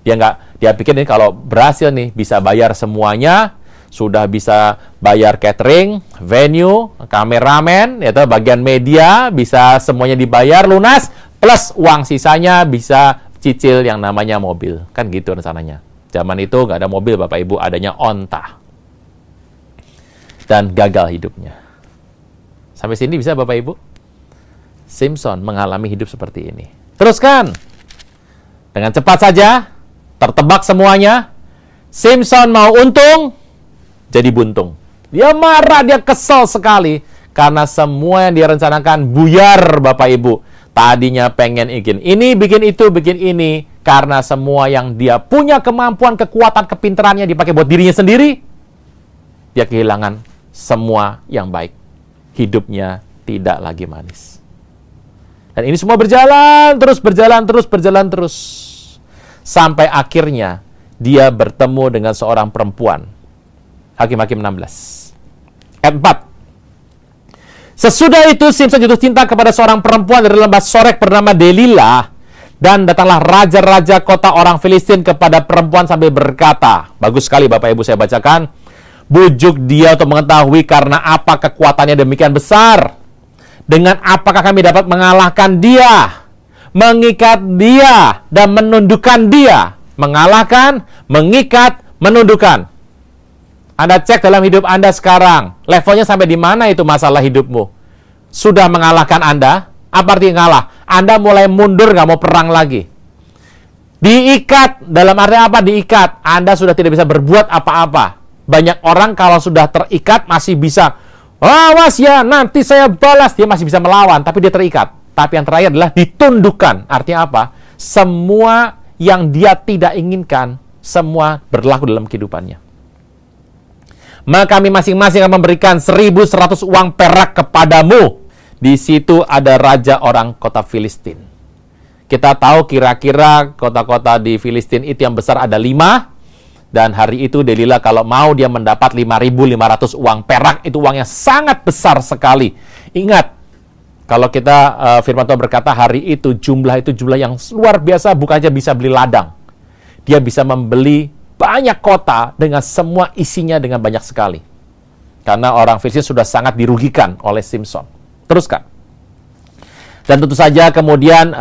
Dia pikir nih kalau berhasil nih bisa bayar semuanya, sudah bisa bayar catering, venue, kameramen, yaitu bagian media, bisa semuanya dibayar lunas, plus uang sisanya bisa cicil yang namanya mobil. Kan gitu rencananya. Zaman itu nggak ada mobil Bapak Ibu, adanya onta. Dan gagal hidupnya. Sampai sini bisa Bapak Ibu? Simpson mengalami hidup seperti ini. Teruskan. Dengan cepat saja, tertebak semuanya. Simpson mau untung, jadi buntung. Dia marah, dia kesal sekali. Karena semua yang dia rencanakan buyar Bapak Ibu. Tadinya pengen bikin ini, bikin itu, bikin ini. Karena semua yang dia punya kemampuan, kekuatan, kepintarannya dipakai buat dirinya sendiri. Dia kehilangan semua yang baik. Hidupnya tidak lagi manis. Dan ini semua berjalan terus. Sampai akhirnya dia bertemu dengan seorang perempuan. Hakim-Hakim 16. Ayat 4. Sesudah itu Simson jatuh cinta kepada seorang perempuan dari lembah Sorek bernama Delilah. Dan datanglah raja-raja kota orang Filistin kepada perempuan sambil berkata, bagus sekali Bapak Ibu saya bacakan, bujuk dia untuk mengetahui karena apa kekuatannya demikian besar. Dengan apakah kami dapat mengalahkan dia, mengikat dia, dan menundukkan dia. Mengalahkan, mengikat, menundukkan. Anda cek dalam hidup Anda sekarang, levelnya sampai di mana itu masalah hidupmu? Sudah mengalahkan Anda? Apa artinya ngalah? Anda mulai mundur, nggak mau perang lagi. Diikat, dalam arti apa diikat? Anda sudah tidak bisa berbuat apa-apa. Banyak orang kalau sudah terikat masih bisa, awas ya, nanti saya balas. Dia masih bisa melawan, tapi dia terikat. Tapi yang terakhir adalah ditundukkan. Artinya apa? Semua yang dia tidak inginkan, semua berlaku dalam kehidupannya. Maka kami masing-masing akan memberikan 1.100 uang perak kepadamu. Di situ ada raja orang kota Filistin. Kita tahu kira-kira kota-kota di Filistin itu yang besar ada 5. Dan hari itu Delilah kalau mau dia mendapat 5.500 uang perak. Itu uang yang sangat besar sekali. Ingat, kalau kita firman Tuhan berkata hari itu jumlah yang luar biasa, bukan saja bisa beli ladang. Dia bisa membeli banyak kota dengan semua isinya dengan banyak sekali. Karena orang Filistin sudah sangat dirugikan oleh Simson. Teruskan. Dan tentu saja kemudian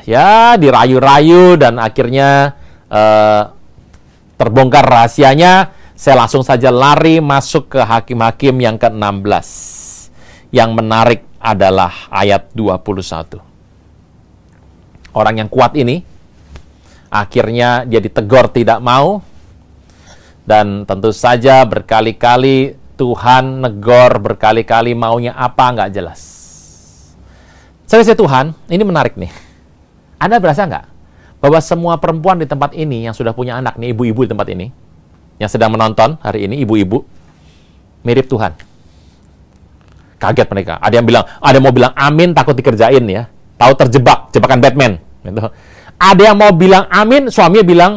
ya dirayu-rayu dan akhirnya terbongkar rahasianya. Saya langsung saja lari masuk ke Hakim-Hakim yang ke-16. Yang menarik adalah ayat 21. Orang yang kuat ini akhirnya dia ditegur tidak mau. Dan tentu saja berkali-kali Tuhan negor, berkali-kali maunya apa nggak jelas. Saya Tuhan, ini menarik nih. Anda berasa nggak bahwa semua perempuan di tempat ini yang sudah punya anak nih, ibu-ibu di tempat ini, yang sedang menonton hari ini, ibu-ibu, mirip Tuhan. Kaget mereka. Ada yang mau bilang amin takut dikerjain ya. Tahu terjebak, jebakan Batman. Gitu. Ada yang mau bilang amin, suaminya bilang,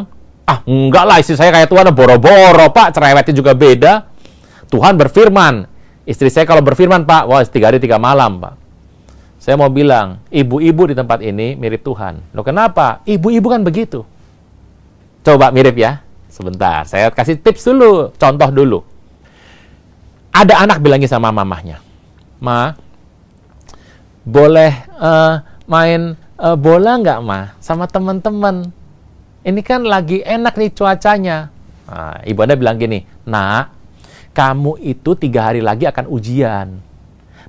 enggak lah istri saya kayak Tuhan, boro-boro Pak, cerewetnya juga beda. Tuhan berfirman, istri saya kalau berfirman Pak, wah 3 hari 3 malam Pak. Saya mau bilang, ibu-ibu di tempat ini mirip Tuhan. Loh kenapa? Ibu-ibu kan begitu. Coba mirip ya. Sebentar, saya kasih tips dulu, contoh dulu. Ada anak bilangnya sama mamahnya, Ma, boleh main bola nggak Ma? Sama teman-teman. Ini kan lagi enak nih cuacanya. Nah, ibu Anda bilang gini, Nak, kamu itu 3 hari lagi akan ujian.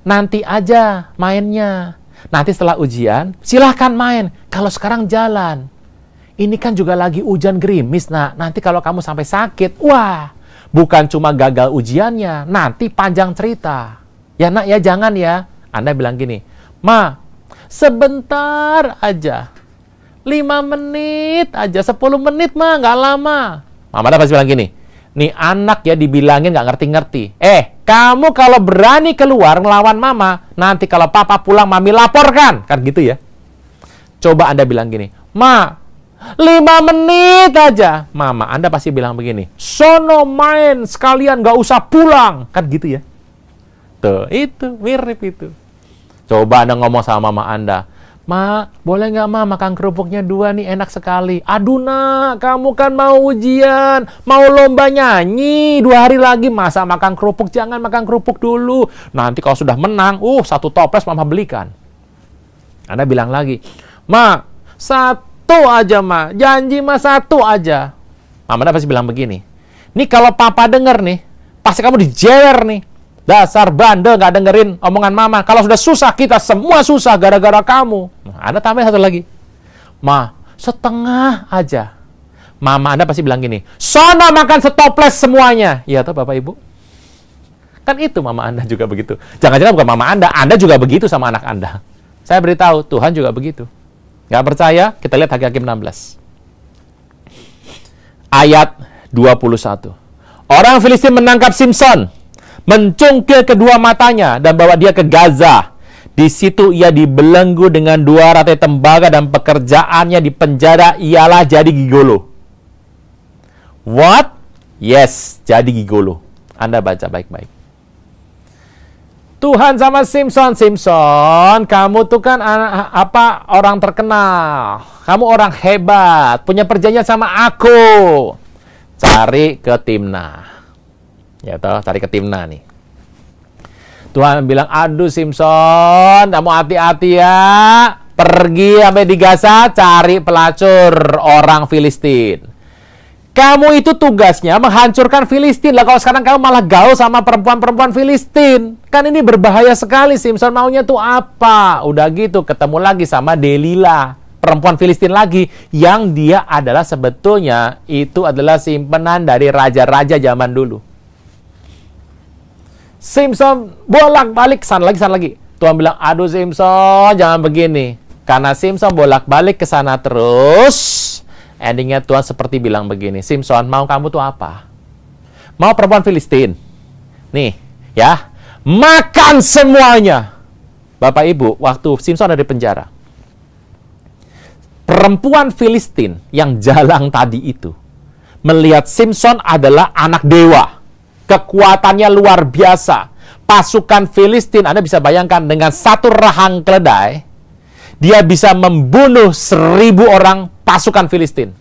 Nanti aja mainnya. Nanti setelah ujian, silahkan main. Kalau sekarang jalan. Ini kan juga lagi hujan gerimis, Nak. Nanti kalau kamu sampai sakit, wah, bukan cuma gagal ujiannya, nanti panjang cerita. Ya Nak ya, jangan ya. Anda bilang gini, Ma, sebentar aja. 5 menit aja, 10 menit mah, nggak lama. Mama Anda pasti bilang gini, nih anak ya dibilangin nggak ngerti-ngerti. Kamu kalau berani keluar ngelawan mama, nanti kalau papa pulang mami laporkan. Kan gitu ya. Coba Anda bilang gini, Ma, 5 menit aja. Mama Anda pasti bilang begini, sono main sekalian nggak usah pulang. Kan gitu ya. Tuh, itu mirip itu. Coba Anda ngomong sama mama Anda, Ma, boleh nggak Ma makan kerupuknya 2 nih, enak sekali. Aduh Nak, kamu kan mau ujian, mau lomba nyanyi 2 hari lagi, masa makan kerupuk? Jangan makan kerupuk dulu. Nanti kalau sudah menang, 1 toples Mama belikan. Anda bilang lagi, Ma, 1 aja Ma, janji Ma 1 aja. Mama Anda pasti bilang begini, nih kalau Papa denger nih, pasti kamu dijewer nih. Dasar bandel nggak dengerin omongan mama. Kalau sudah susah, kita semua susah gara-gara kamu. Nah, Anda tambah 1 lagi. Ma, setengah aja. Mama Anda pasti bilang gini, sono makan setoples semuanya. Iya toh Bapak Ibu? Kan itu mama Anda juga begitu. Jangan-jangan bukan mama Anda juga begitu sama anak Anda. Saya beritahu, Tuhan juga begitu. Nggak percaya? Kita lihat Hakim 16. Ayat 21. Orang Filistin menangkap Simson. mencungkil kedua matanya dan bawa dia ke Gaza. Di situ ia dibelenggu dengan 2 rantai tembaga dan pekerjaannya di penjara ialah jadi gigolo. What? Yes, jadi gigolo. Anda baca baik-baik. Tuhan sama Simpson, Simpson, kamu tuh kan orang terkenal. Kamu orang hebat, punya perjanjian sama aku. Cari ke Timna. Ya toh, cari ke Timna nih. Tuhan bilang, aduh Simpson, kamu hati-hati ya. Pergi sampai di Gaza, cari pelacur orang Filistin. Kamu itu tugasnya menghancurkan Filistin. Lah kalau sekarang kamu malah gaul sama perempuan-perempuan Filistin. Kan ini berbahaya sekali. Simpson maunya tuh apa? Udah gitu ketemu lagi sama Delila, perempuan Filistin lagi. Yang dia adalah sebetulnya itu adalah simpenan dari raja-raja zaman dulu. Simpson bolak-balik sana lagi. Tuhan bilang, aduh Simpson jangan begini. Karena Simpson bolak-balik ke sana terus. Endingnya Tuhan seperti bilang begini, Simpson, mau kamu tuh apa? Mau perempuan Filistin? Nih, ya, makan semuanya. Bapak Ibu, waktu Simpson ada di penjara, perempuan Filistin yang jalang tadi itu melihat Simpson adalah anak dewa. Kekuatannya luar biasa. Pasukan Filistin, Anda bisa bayangkan dengan satu rahang keledai, dia bisa membunuh 1000 orang pasukan Filistin.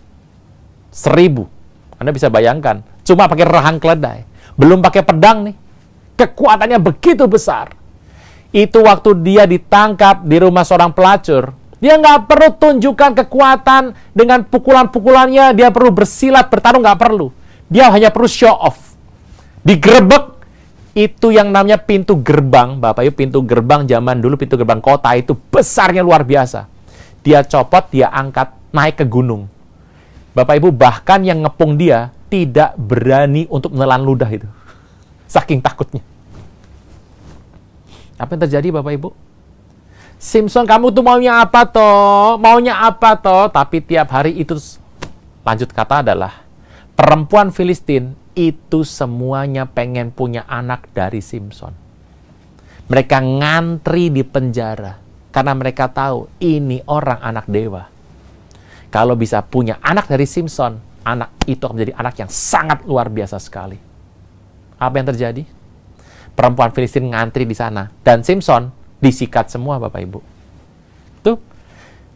1000. Anda bisa bayangkan. Cuma pakai rahang keledai. Belum pakai pedang nih. Kekuatannya begitu besar. Itu waktu dia ditangkap di rumah seorang pelacur. Dia nggak perlu tunjukkan kekuatan dengan pukulan-pukulannya. Dia perlu bersilat, bertarung, nggak perlu. Dia hanya perlu show off. Digerebek. Itu yang namanya pintu gerbang. Bapak Ibu, pintu gerbang zaman dulu, pintu gerbang kota itu besarnya luar biasa. Dia copot, dia angkat, naik ke gunung. Bapak Ibu, bahkan yang ngepung dia tidak berani untuk menelan ludah itu. Saking takutnya. Apa yang terjadi Bapak Ibu? Simpson, kamu tuh maunya apa toh? Maunya apa toh? Tapi tiap hari itu, lanjut kata adalah, perempuan Filistin itu semuanya pengen punya anak dari Simpson. Mereka ngantri di penjara karena mereka tahu ini orang anak dewa. Kalau bisa punya anak dari Simpson, anak itu akan menjadi anak yang sangat luar biasa sekali. Apa yang terjadi? Perempuan Filistin ngantri di sana dan Simpson disikat semua Bapak Ibu. Tuh,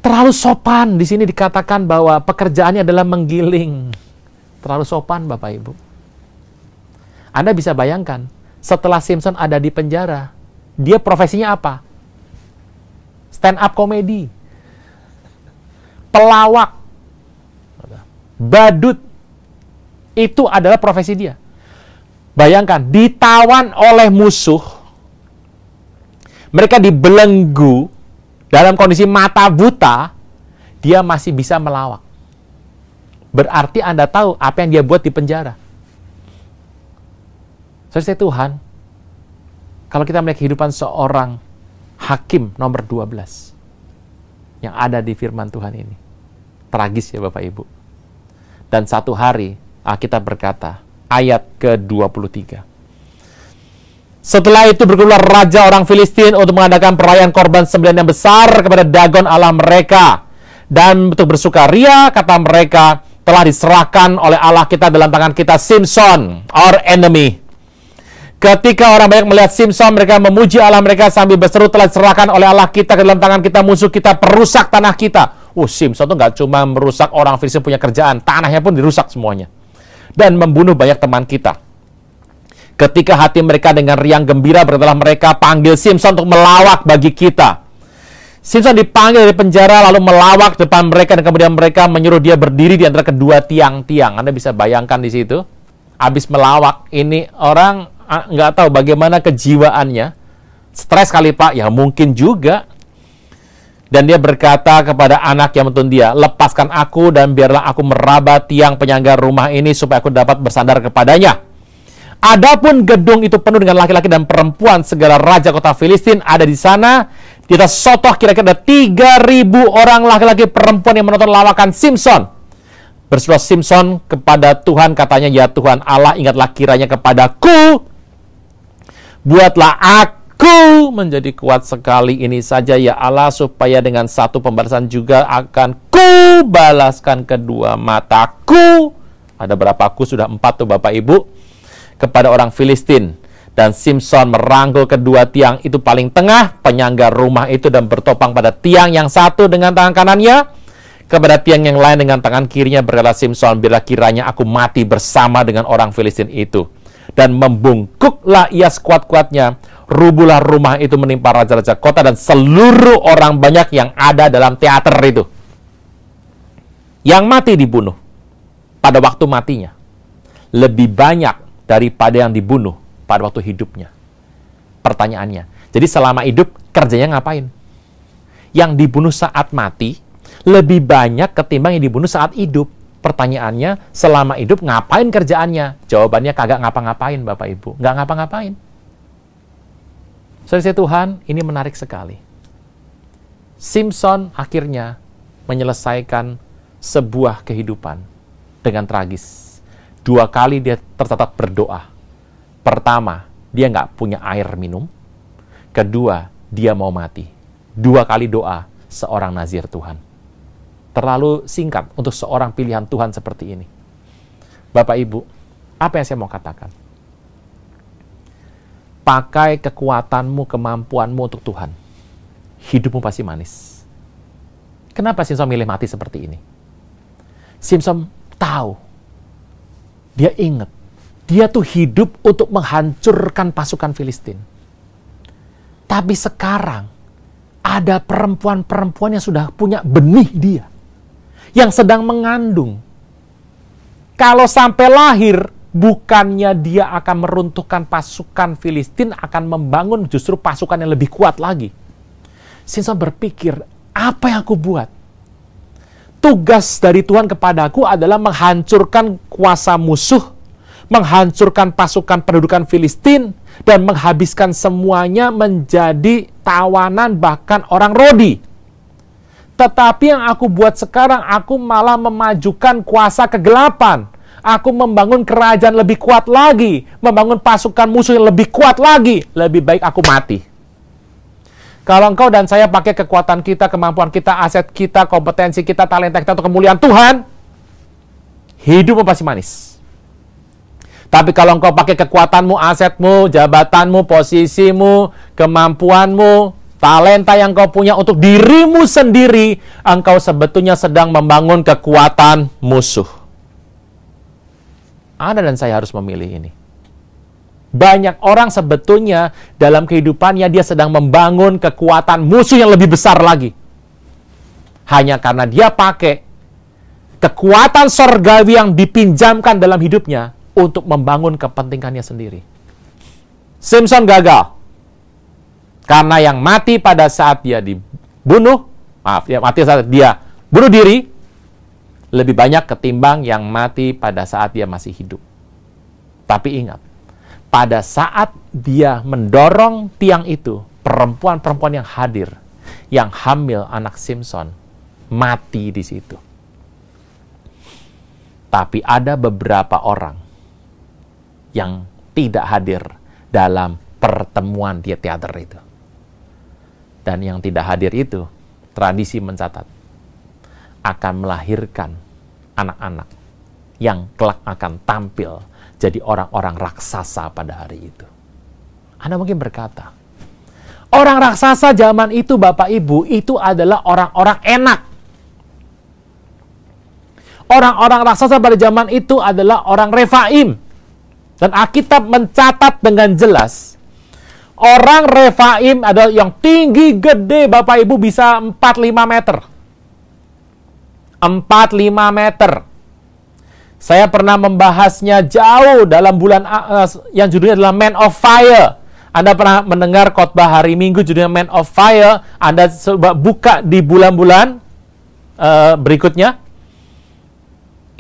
terlalu sopan. Di sini dikatakan bahwa pekerjaannya adalah menggiling. Terlalu sopan Bapak Ibu. Anda bisa bayangkan, setelah Simpson ada di penjara, dia profesinya apa? Stand up comedy, pelawak, badut. Itu adalah profesi dia. Bayangkan, ditawan oleh musuh, mereka dibelenggu, dalam kondisi mata buta, dia masih bisa melawak. Berarti Anda tahu apa yang dia buat di penjara. Saudara Tuhan, kalau kita melihat kehidupan seorang hakim nomor 12 yang ada di firman Tuhan ini, tragis ya Bapak Ibu. Dan satu hari, Alkitab berkata, ayat ke-23. Setelah itu berkumpullah raja orang Filistin untuk mengadakan perayaan korban sembelihan yang besar kepada Dagon Allah mereka. Dan untuk bersukaria, kata mereka, telah diserahkan oleh Allah kita dalam tangan kita Simpson, our enemy. Ketika orang banyak melihat Simpson, mereka memuji Allah mereka sambil berseru, telah diserahkan oleh Allah kita ke dalam tangan kita musuh kita, perusak tanah kita. Simpson tuh nggak cuma merusak orang Filistin punya kerjaan, tanahnya pun dirusak semuanya. Dan membunuh banyak teman kita. Ketika hati mereka dengan riang gembira, berkatalah mereka, panggil Simpson untuk melawak bagi kita. Simpson dipanggil dari penjara, lalu melawak depan mereka, dan kemudian mereka menyuruh dia berdiri di antara kedua tiang-tiang. Anda bisa bayangkan di situ, habis melawak, ini orang nggak tahu bagaimana kejiwaannya. Stres kali Pak, ya mungkin juga. Dan dia berkata kepada anak yang menuntun dia, lepaskan aku dan biarlah aku meraba tiang penyangga rumah ini supaya aku dapat bersandar kepadanya. Adapun gedung itu penuh dengan laki-laki dan perempuan, segala raja kota Filistin ada di sana. Di atas sotoh kira-kira ada 3.000 orang laki-laki perempuan yang menonton lawakan Simpson. Berseru Simpson kepada Tuhan, katanya, ya Tuhan Allah, ingatlah kiranya kepadaku Buatlah aku menjadi kuat sekali ini saja ya Allah, supaya dengan satu pembalasan juga akan ku balaskan kedua mataku. Ada berapa ku? Sudah 4 tuh Bapak Ibu. Kepada orang Filistin. Dan Simson merangkul kedua tiang itu paling tengah, penyangga rumah itu, dan bertopang pada tiang yang satu dengan tangan kanannya, kepada tiang yang lain dengan tangan kirinya. Berkata Simson, biarlah kiranya aku mati bersama dengan orang Filistin itu. Dan membungkuklah ia sekuat-kuatnya. Rubuhlah rumah itu menimpa raja-raja kota dan seluruh orang banyak yang ada dalam teater itu. Yang mati dibunuh pada waktu matinya lebih banyak daripada yang dibunuh pada waktu hidupnya. Pertanyaannya, jadi selama hidup kerjanya ngapain? Yang dibunuh saat mati lebih banyak ketimbang yang dibunuh saat hidup. Pertanyaannya, selama hidup ngapain kerjaannya? Jawabannya kagak ngapa-ngapain Bapak Ibu. Nggak ngapa-ngapain. Saudara Tuhan, ini menarik sekali. Simson akhirnya menyelesaikan sebuah kehidupan dengan tragis. 2 kali dia tercatat berdoa. Pertama, dia nggak punya air minum. Kedua, dia mau mati. 2 kali doa seorang nazir Tuhan. Terlalu singkat untuk seorang pilihan Tuhan seperti ini. Bapak Ibu, apa yang saya mau katakan? Pakai kekuatanmu, kemampuanmu untuk Tuhan. Hidupmu pasti manis. Kenapa Simson milih mati seperti ini? Simson tahu. Dia ingat. Dia tuh hidup untuk menghancurkan pasukan Filistin. Tapi sekarang ada perempuan-perempuan yang sudah punya benih dia. Yang sedang mengandung. Kalau sampai lahir, bukannya dia akan meruntuhkan pasukan Filistin, akan membangun justru pasukan yang lebih kuat lagi. Simson berpikir, apa yang aku buat? Tugas dari Tuhan kepadaku adalah menghancurkan kuasa musuh, menghancurkan pasukan pendudukan Filistin, dan menghabiskan semuanya menjadi tawanan bahkan orang Rodi. Tetapi yang aku buat sekarang, aku malah memajukan kuasa kegelapan. Aku membangun kerajaan lebih kuat lagi, membangun pasukan musuh yang lebih kuat lagi. Lebih baik aku mati. Kalau engkau dan saya pakai kekuatan kita, kemampuan kita, aset kita, kompetensi kita, talenta kita untuk kemuliaan Tuhan, hidupmu pasti manis. Tapi kalau engkau pakai kekuatanmu, asetmu, jabatanmu, posisimu, kemampuanmu, talenta yang kau punya untuk dirimu sendiri, engkau sebetulnya sedang membangun kekuatan musuh. Anda dan saya harus memilih ini. Banyak orang sebetulnya dalam kehidupannya dia sedang membangun kekuatan musuh yang lebih besar lagi. Hanya karena dia pakai kekuatan sorgawi yang dipinjamkan dalam hidupnya untuk membangun kepentingannya sendiri. Simson gagal. Karena yang mati pada saat dia dibunuh, mati saat dia bunuh diri, lebih banyak ketimbang yang mati pada saat dia masih hidup. Tapi ingat, pada saat dia mendorong tiang itu, perempuan-perempuan yang hadir, yang hamil anak Simson, mati di situ. Tapi ada beberapa orang yang tidak hadir dalam pertemuan di teater itu. Dan yang tidak hadir itu, tradisi mencatat, akan melahirkan anak-anak yang kelak akan tampil jadi orang-orang raksasa pada hari itu. Anda mungkin berkata, orang raksasa zaman itu Bapak Ibu, itu adalah orang-orang enak. Orang-orang raksasa pada zaman itu adalah orang Refaim. Dan Alkitab mencatat dengan jelas, orang Refaim adalah yang tinggi, gede, Bapak Ibu, bisa 4-5 meter. 4-5 meter. Saya pernah membahasnya jauh dalam bulan yang judulnya adalah Man of Fire. Anda pernah mendengar khotbah hari Minggu judulnya Man of Fire? Anda coba buka di bulan-bulan berikutnya.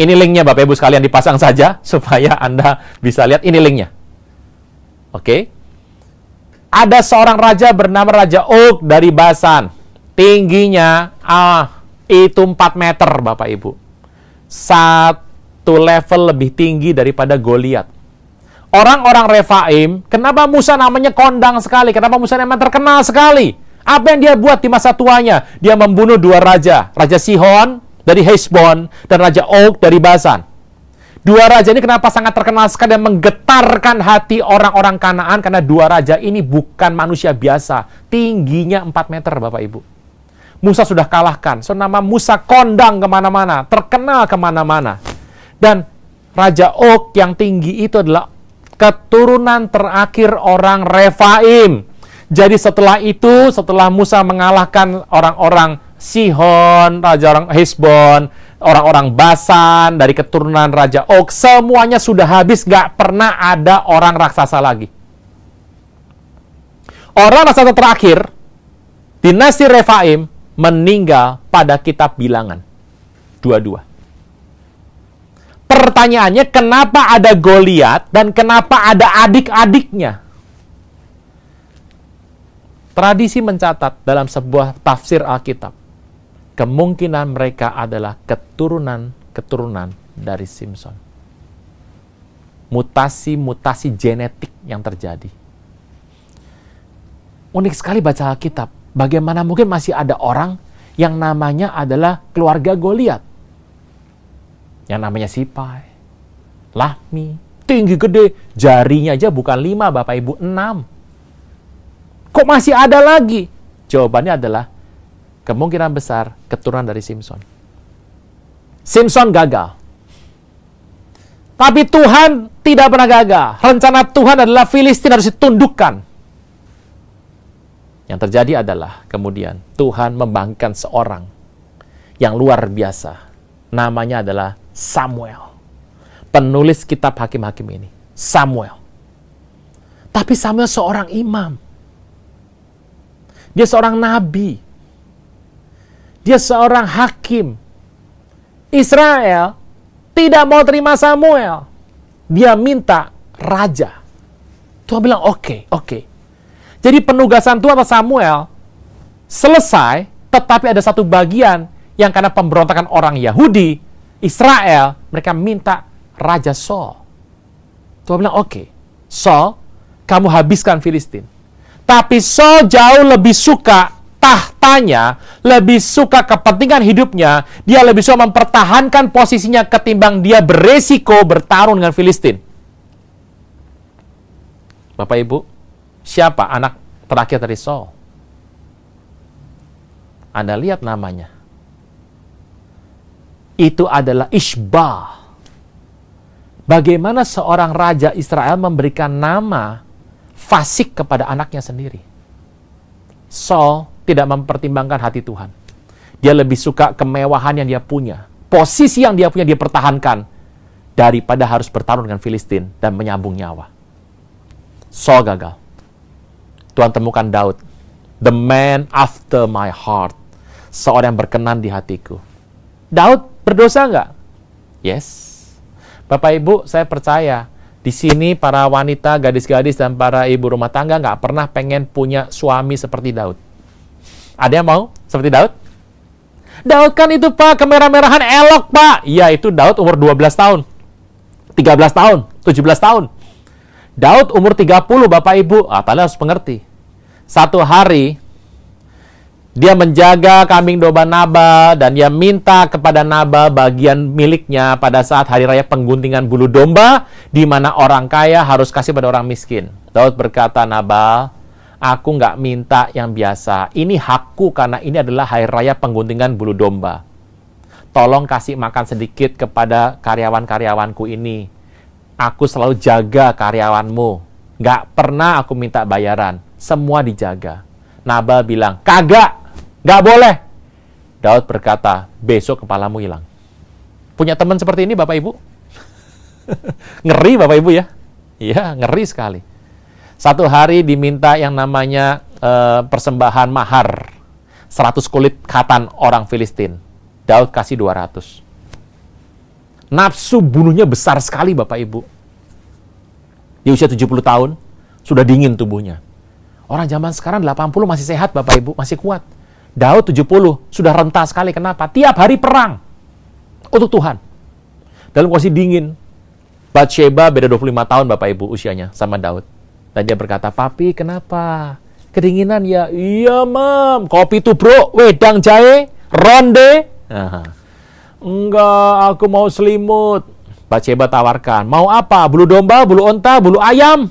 Ini linknya Bapak Ibu sekalian, dipasang saja supaya Anda bisa lihat. Ini linknya. Oke. Ada seorang raja bernama Raja Og dari Basan. Tingginya itu 4 meter Bapak Ibu. 1 level lebih tinggi daripada Goliat. Orang-orang Refaim, kenapa Musa namanya kondang sekali? Kenapa Musa namanya terkenal sekali? Apa yang dia buat di masa tuanya? Dia membunuh dua raja. Raja Sihon dari Heshbon dan Raja Og dari Basan. Dua raja ini kenapa sangat terkenal sekali dan menggetarkan hati orang-orang Kanaan? Karena dua raja ini bukan manusia biasa. Tingginya 4 meter, Bapak Ibu. Musa sudah kalahkan. So, nama Musa kondang kemana-mana. Terkenal kemana-mana. Dan Raja Og yang tinggi itu adalah keturunan terakhir orang Refaim. Jadi setelah itu, setelah Musa mengalahkan orang-orang Sihon, Raja orang Heshbon, orang-orang Basan, dari keturunan Raja Og, semuanya sudah habis, nggak pernah ada orang raksasa lagi. Orang raksasa terakhir, dinasti Refaim, meninggal pada kitab Bilangan. 22. Pertanyaannya, kenapa ada Goliat dan kenapa ada adik-adiknya? Tradisi mencatat dalam sebuah tafsir Alkitab, kemungkinan mereka adalah keturunan-keturunan dari Simson. Mutasi-mutasi genetik yang terjadi. Unik sekali baca Alkitab. Bagaimana mungkin masih ada orang yang namanya adalah keluarga Goliat? Yang namanya Sipai, Lahmi, tinggi gede, jarinya aja bukan 5, Bapak Ibu, 6. Kok masih ada lagi? Jawabannya adalah kemungkinan besar keturunan dari Simson. Simson gagal. Tapi Tuhan tidak pernah gagal. Rencana Tuhan adalah Filistin harus ditundukkan. Yang terjadi adalah kemudian Tuhan membangkitkan seorang yang luar biasa. Namanya adalah Samuel. Penulis kitab Hakim-Hakim ini. Samuel. Tapi Samuel seorang imam. Dia seorang nabi. Dia seorang hakim. Israel tidak mau terima Samuel. Dia minta raja. Tuhan bilang oke. Jadi penugasan Tuhan atas Samuel selesai, tetapi ada satu bagian yang karena pemberontakan orang Yahudi, Israel, mereka minta Raja Saul. Tuhan bilang, oke, Saul, kamu habiskan Filistin. Tapi Saul jauh lebih suka tahtanya, lebih suka kepentingan hidupnya, dia lebih suka mempertahankan posisinya ketimbang dia beresiko bertarung dengan Filistin. Bapak Ibu, siapa anak terakhir dari Saul? Anda lihat namanya. Itu adalah Ishbal. Bagaimana seorang raja Israel memberikan nama fasik kepada anaknya sendiri. Saul tidak mempertimbangkan hati Tuhan. Dia lebih suka kemewahan yang dia punya. Posisi yang dia punya dia pertahankan daripada harus bertarung dengan Filistin dan menyambung nyawa. Saul gagal. Tuhan temukan Daud. The man after my heart. Seorang yang berkenan di hatiku. Daud berdosa nggak? Yes. Bapak Ibu, saya percaya di sini para wanita, gadis-gadis, dan para ibu rumah tangga nggak pernah pengen punya suami seperti Daud. Ada yang mau seperti Daud? Daud kan itu Pak, kemerah-merahan elok Pak. Iya, itu Daud umur 12 tahun. 13 tahun, 17 tahun. Daud umur 30, Bapak Ibu. Kalian harus mengerti. Satu hari, dia menjaga kambing domba Nabal dan dia minta kepada Nabal bagian miliknya pada saat hari raya pengguntingan bulu domba di mana orang kaya harus kasih pada orang miskin. Daud berkata, Nabal, aku nggak minta yang biasa. Ini hakku karena ini adalah hari raya pengguntingan bulu domba. Tolong kasih makan sedikit kepada karyawan-karyawanku ini. Aku selalu jaga karyawanmu. Nggak pernah aku minta bayaran. Semua dijaga. Nabal bilang, kagak. Nggak boleh. Daud berkata, besok kepalamu hilang. Punya teman seperti ini Bapak Ibu? Ngeri Bapak Ibu ya? Iya, ngeri sekali. Satu hari diminta yang namanya persembahan mahar. 100 kulit khatan orang Filistin. Daud kasih 200. Nafsu bunuhnya besar sekali Bapak Ibu. Di usia 70 tahun, sudah dingin tubuhnya. Orang zaman sekarang 80 masih sehat Bapak Ibu, masih kuat. Daud 70, sudah renta sekali. Kenapa? Tiap hari perang untuk Tuhan. Dalam kondisi dingin, Batsheba beda 25 tahun Bapak Ibu usianya sama Daud. Dan dia berkata, "Papi, kenapa? Kedinginan ya?" "Iya, Mam. Kopi tuh, Bro. Wedang jahe, ronde." "Enggak, aku mau selimut." Batsheba tawarkan, "Mau apa? Bulu domba, bulu onta, bulu ayam?"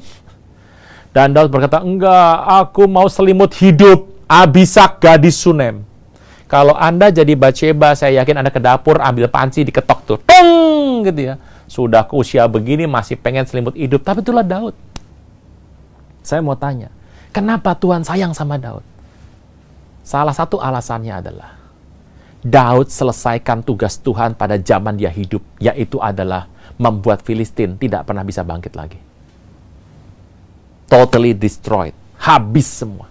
Dan Daud berkata, "Enggak, aku mau selimut hidup, Abisak gadis Sunem." Kalau Anda jadi Batsheba, saya yakin Anda ke dapur, ambil panci, diketok tuh. Tong! Gitu ya. Sudah ke usia begini, masih pengen selimut hidup. Tapi itulah Daud. Saya mau tanya, kenapa Tuhan sayang sama Daud? Salah satu alasannya adalah, Daud selesaikan tugas Tuhan pada zaman dia hidup, yaitu adalah membuat Filistin tidak pernah bisa bangkit lagi. Totally destroyed. Habis semua.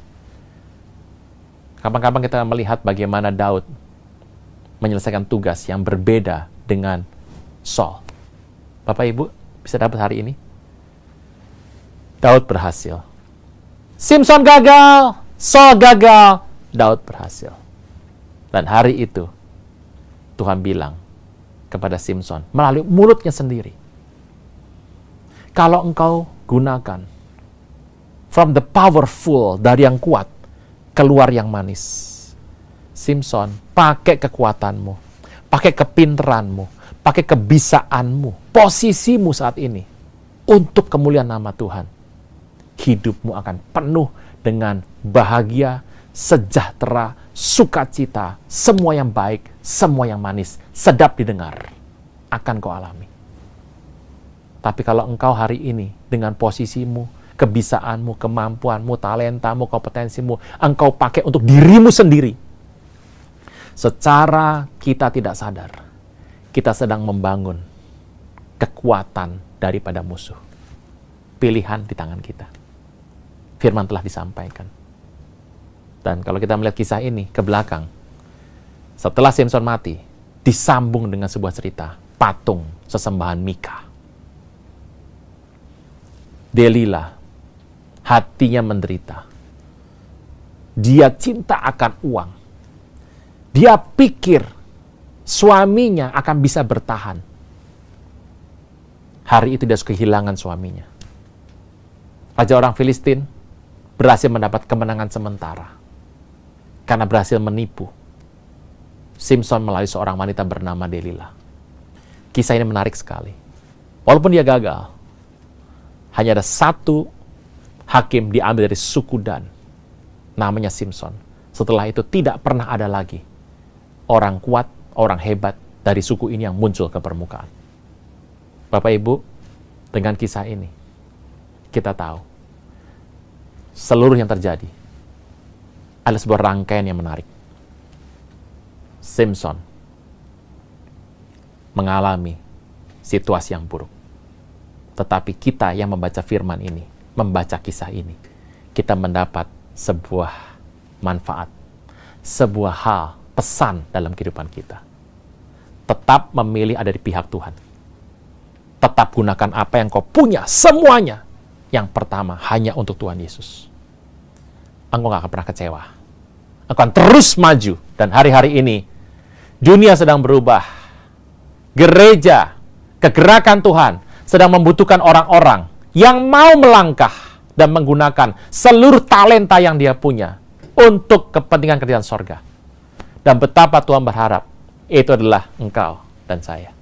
Kapan-kapan kita melihat bagaimana Daud menyelesaikan tugas yang berbeda dengan Saul. Bapak Ibu, bisa dapat hari ini? Daud berhasil. Simson gagal, Saul gagal, Daud berhasil. Dan hari itu, Tuhan bilang kepada Simson melalui mulutnya sendiri, "Kalau engkau gunakan from the powerful, dari yang kuat, keluar yang manis. Simson, pakai kekuatanmu, pakai kepinteranmu, pakai kebisaanmu, posisimu saat ini, untuk kemuliaan nama Tuhan. Hidupmu akan penuh dengan bahagia, sejahtera, sukacita, semua yang baik, semua yang manis, sedap didengar, akan kau alami. Tapi kalau engkau hari ini, dengan posisimu, kebisaanmu, kemampuanmu, talentamu, kompetensimu, engkau pakai untuk dirimu sendiri, secara kita tidak sadar, kita sedang membangun kekuatan daripada musuh. Pilihan di tangan kita. Firman telah disampaikan. Dan kalau kita melihat kisah ini ke belakang, setelah Simson mati, disambung dengan sebuah cerita, patung sesembahan Mika. Delila, hatinya menderita. Dia cinta akan uang. Dia pikir suaminya akan bisa bertahan. Hari itu dia kehilangan suaminya. Raja orang Filistin berhasil mendapat kemenangan sementara karena berhasil menipu Simson melalui seorang wanita bernama Delila. Kisah ini menarik sekali. Walaupun dia gagal, hanya ada satu hakim diambil dari suku Dan, namanya Simson. Setelah itu tidak pernah ada lagi orang kuat, orang hebat dari suku ini yang muncul ke permukaan. Bapak Ibu, dengan kisah ini, kita tahu seluruh yang terjadi adalah sebuah rangkaian yang menarik. Simson mengalami situasi yang buruk. Tetapi kita yang membaca firman ini, membaca kisah ini, kita mendapat sebuah manfaat, sebuah hal, pesan dalam kehidupan kita. Tetap memilih ada di pihak Tuhan. Tetap gunakan apa yang kau punya, semuanya. Yang pertama, hanya untuk Tuhan Yesus. Engkau gak akan pernah kecewa. Engkau akan terus maju. Dan hari-hari ini, dunia sedang berubah. Gereja, kegerakan Tuhan, sedang membutuhkan orang-orang yang mau melangkah dan menggunakan seluruh talenta yang dia punya untuk kepentingan kerajaan sorga. Dan betapa Tuhan berharap itu adalah engkau dan saya.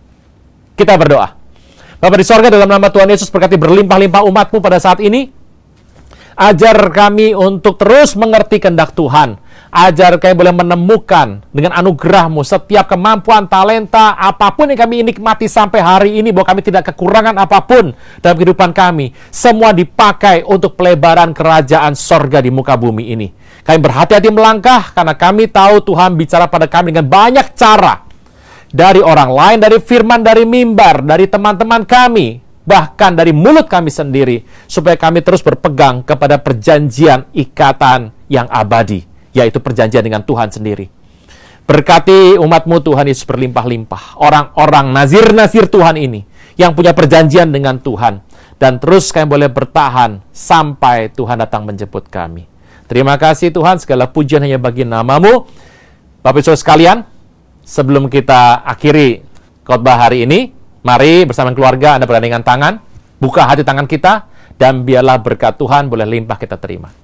Kita berdoa. Bapa di sorga, dalam nama Tuhan Yesus, berkati berlimpah-limpah umat-Mu pada saat ini. Ajar kami untuk terus mengerti kehendak Tuhan. Ajar kami boleh menemukan dengan anugerah-Mu setiap kemampuan, talenta, apapun yang kami nikmati sampai hari ini, bahwa kami tidak kekurangan apapun dalam kehidupan kami. Semua dipakai untuk pelebaran kerajaan sorga di muka bumi ini. Kami berhati-hati melangkah karena kami tahu Tuhan bicara pada kami dengan banyak cara. Dari orang lain, dari firman, dari mimbar, dari teman-teman kami, bahkan dari mulut kami sendiri, supaya kami terus berpegang kepada perjanjian ikatan yang abadi, yaitu perjanjian dengan Tuhan sendiri. Berkati umat-Mu Tuhan Yesus berlimpah-limpah, orang-orang nazir-nazir Tuhan ini, yang punya perjanjian dengan Tuhan, dan terus kami boleh bertahan sampai Tuhan datang menjemput kami. Terima kasih Tuhan, segala pujian hanya bagi nama-Mu. Bapak Ibu sekalian, sebelum kita akhiri khotbah hari ini, Mari bersama keluarga Anda bergandingan tangan, buka hati tangan kita, dan biarlah berkat Tuhan boleh limpah kita terima.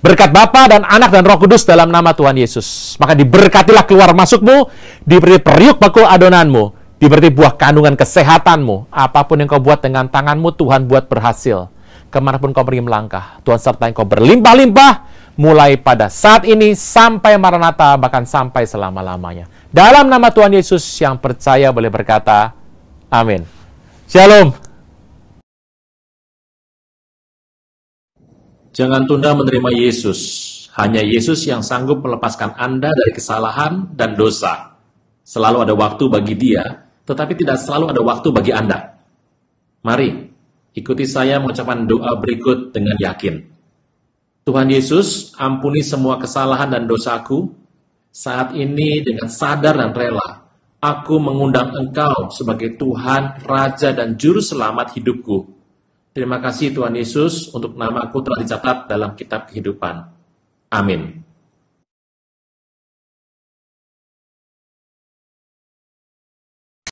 Berkat Bapa dan Anak dan Roh Kudus dalam nama Tuhan Yesus. Maka diberkatilah keluar masukmu, diberi periuk bakul adonanmu, diberi buah kandungan kesehatanmu. Apapun yang kau buat dengan tanganmu, Tuhan buat berhasil. Kemanapun kau pergi melangkah, Tuhan sertai kau berlimpah-limpah, mulai pada saat ini sampai Maranatha, bahkan sampai selama-lamanya. Dalam nama Tuhan Yesus, yang percaya boleh berkata, amin. Shalom. Jangan tunda menerima Yesus. Hanya Yesus yang sanggup melepaskan Anda dari kesalahan dan dosa. Selalu ada waktu bagi Dia, tetapi tidak selalu ada waktu bagi Anda. Mari, ikuti saya mengucapkan doa berikut dengan yakin. Tuhan Yesus, ampuni semua kesalahan dan dosaku. Saat ini dengan sadar dan rela, aku mengundang Engkau sebagai Tuhan, Raja, dan Juru Selamat hidupku. Terima kasih Tuhan Yesus untuk namaku telah dicatat dalam kitab kehidupan. Amin.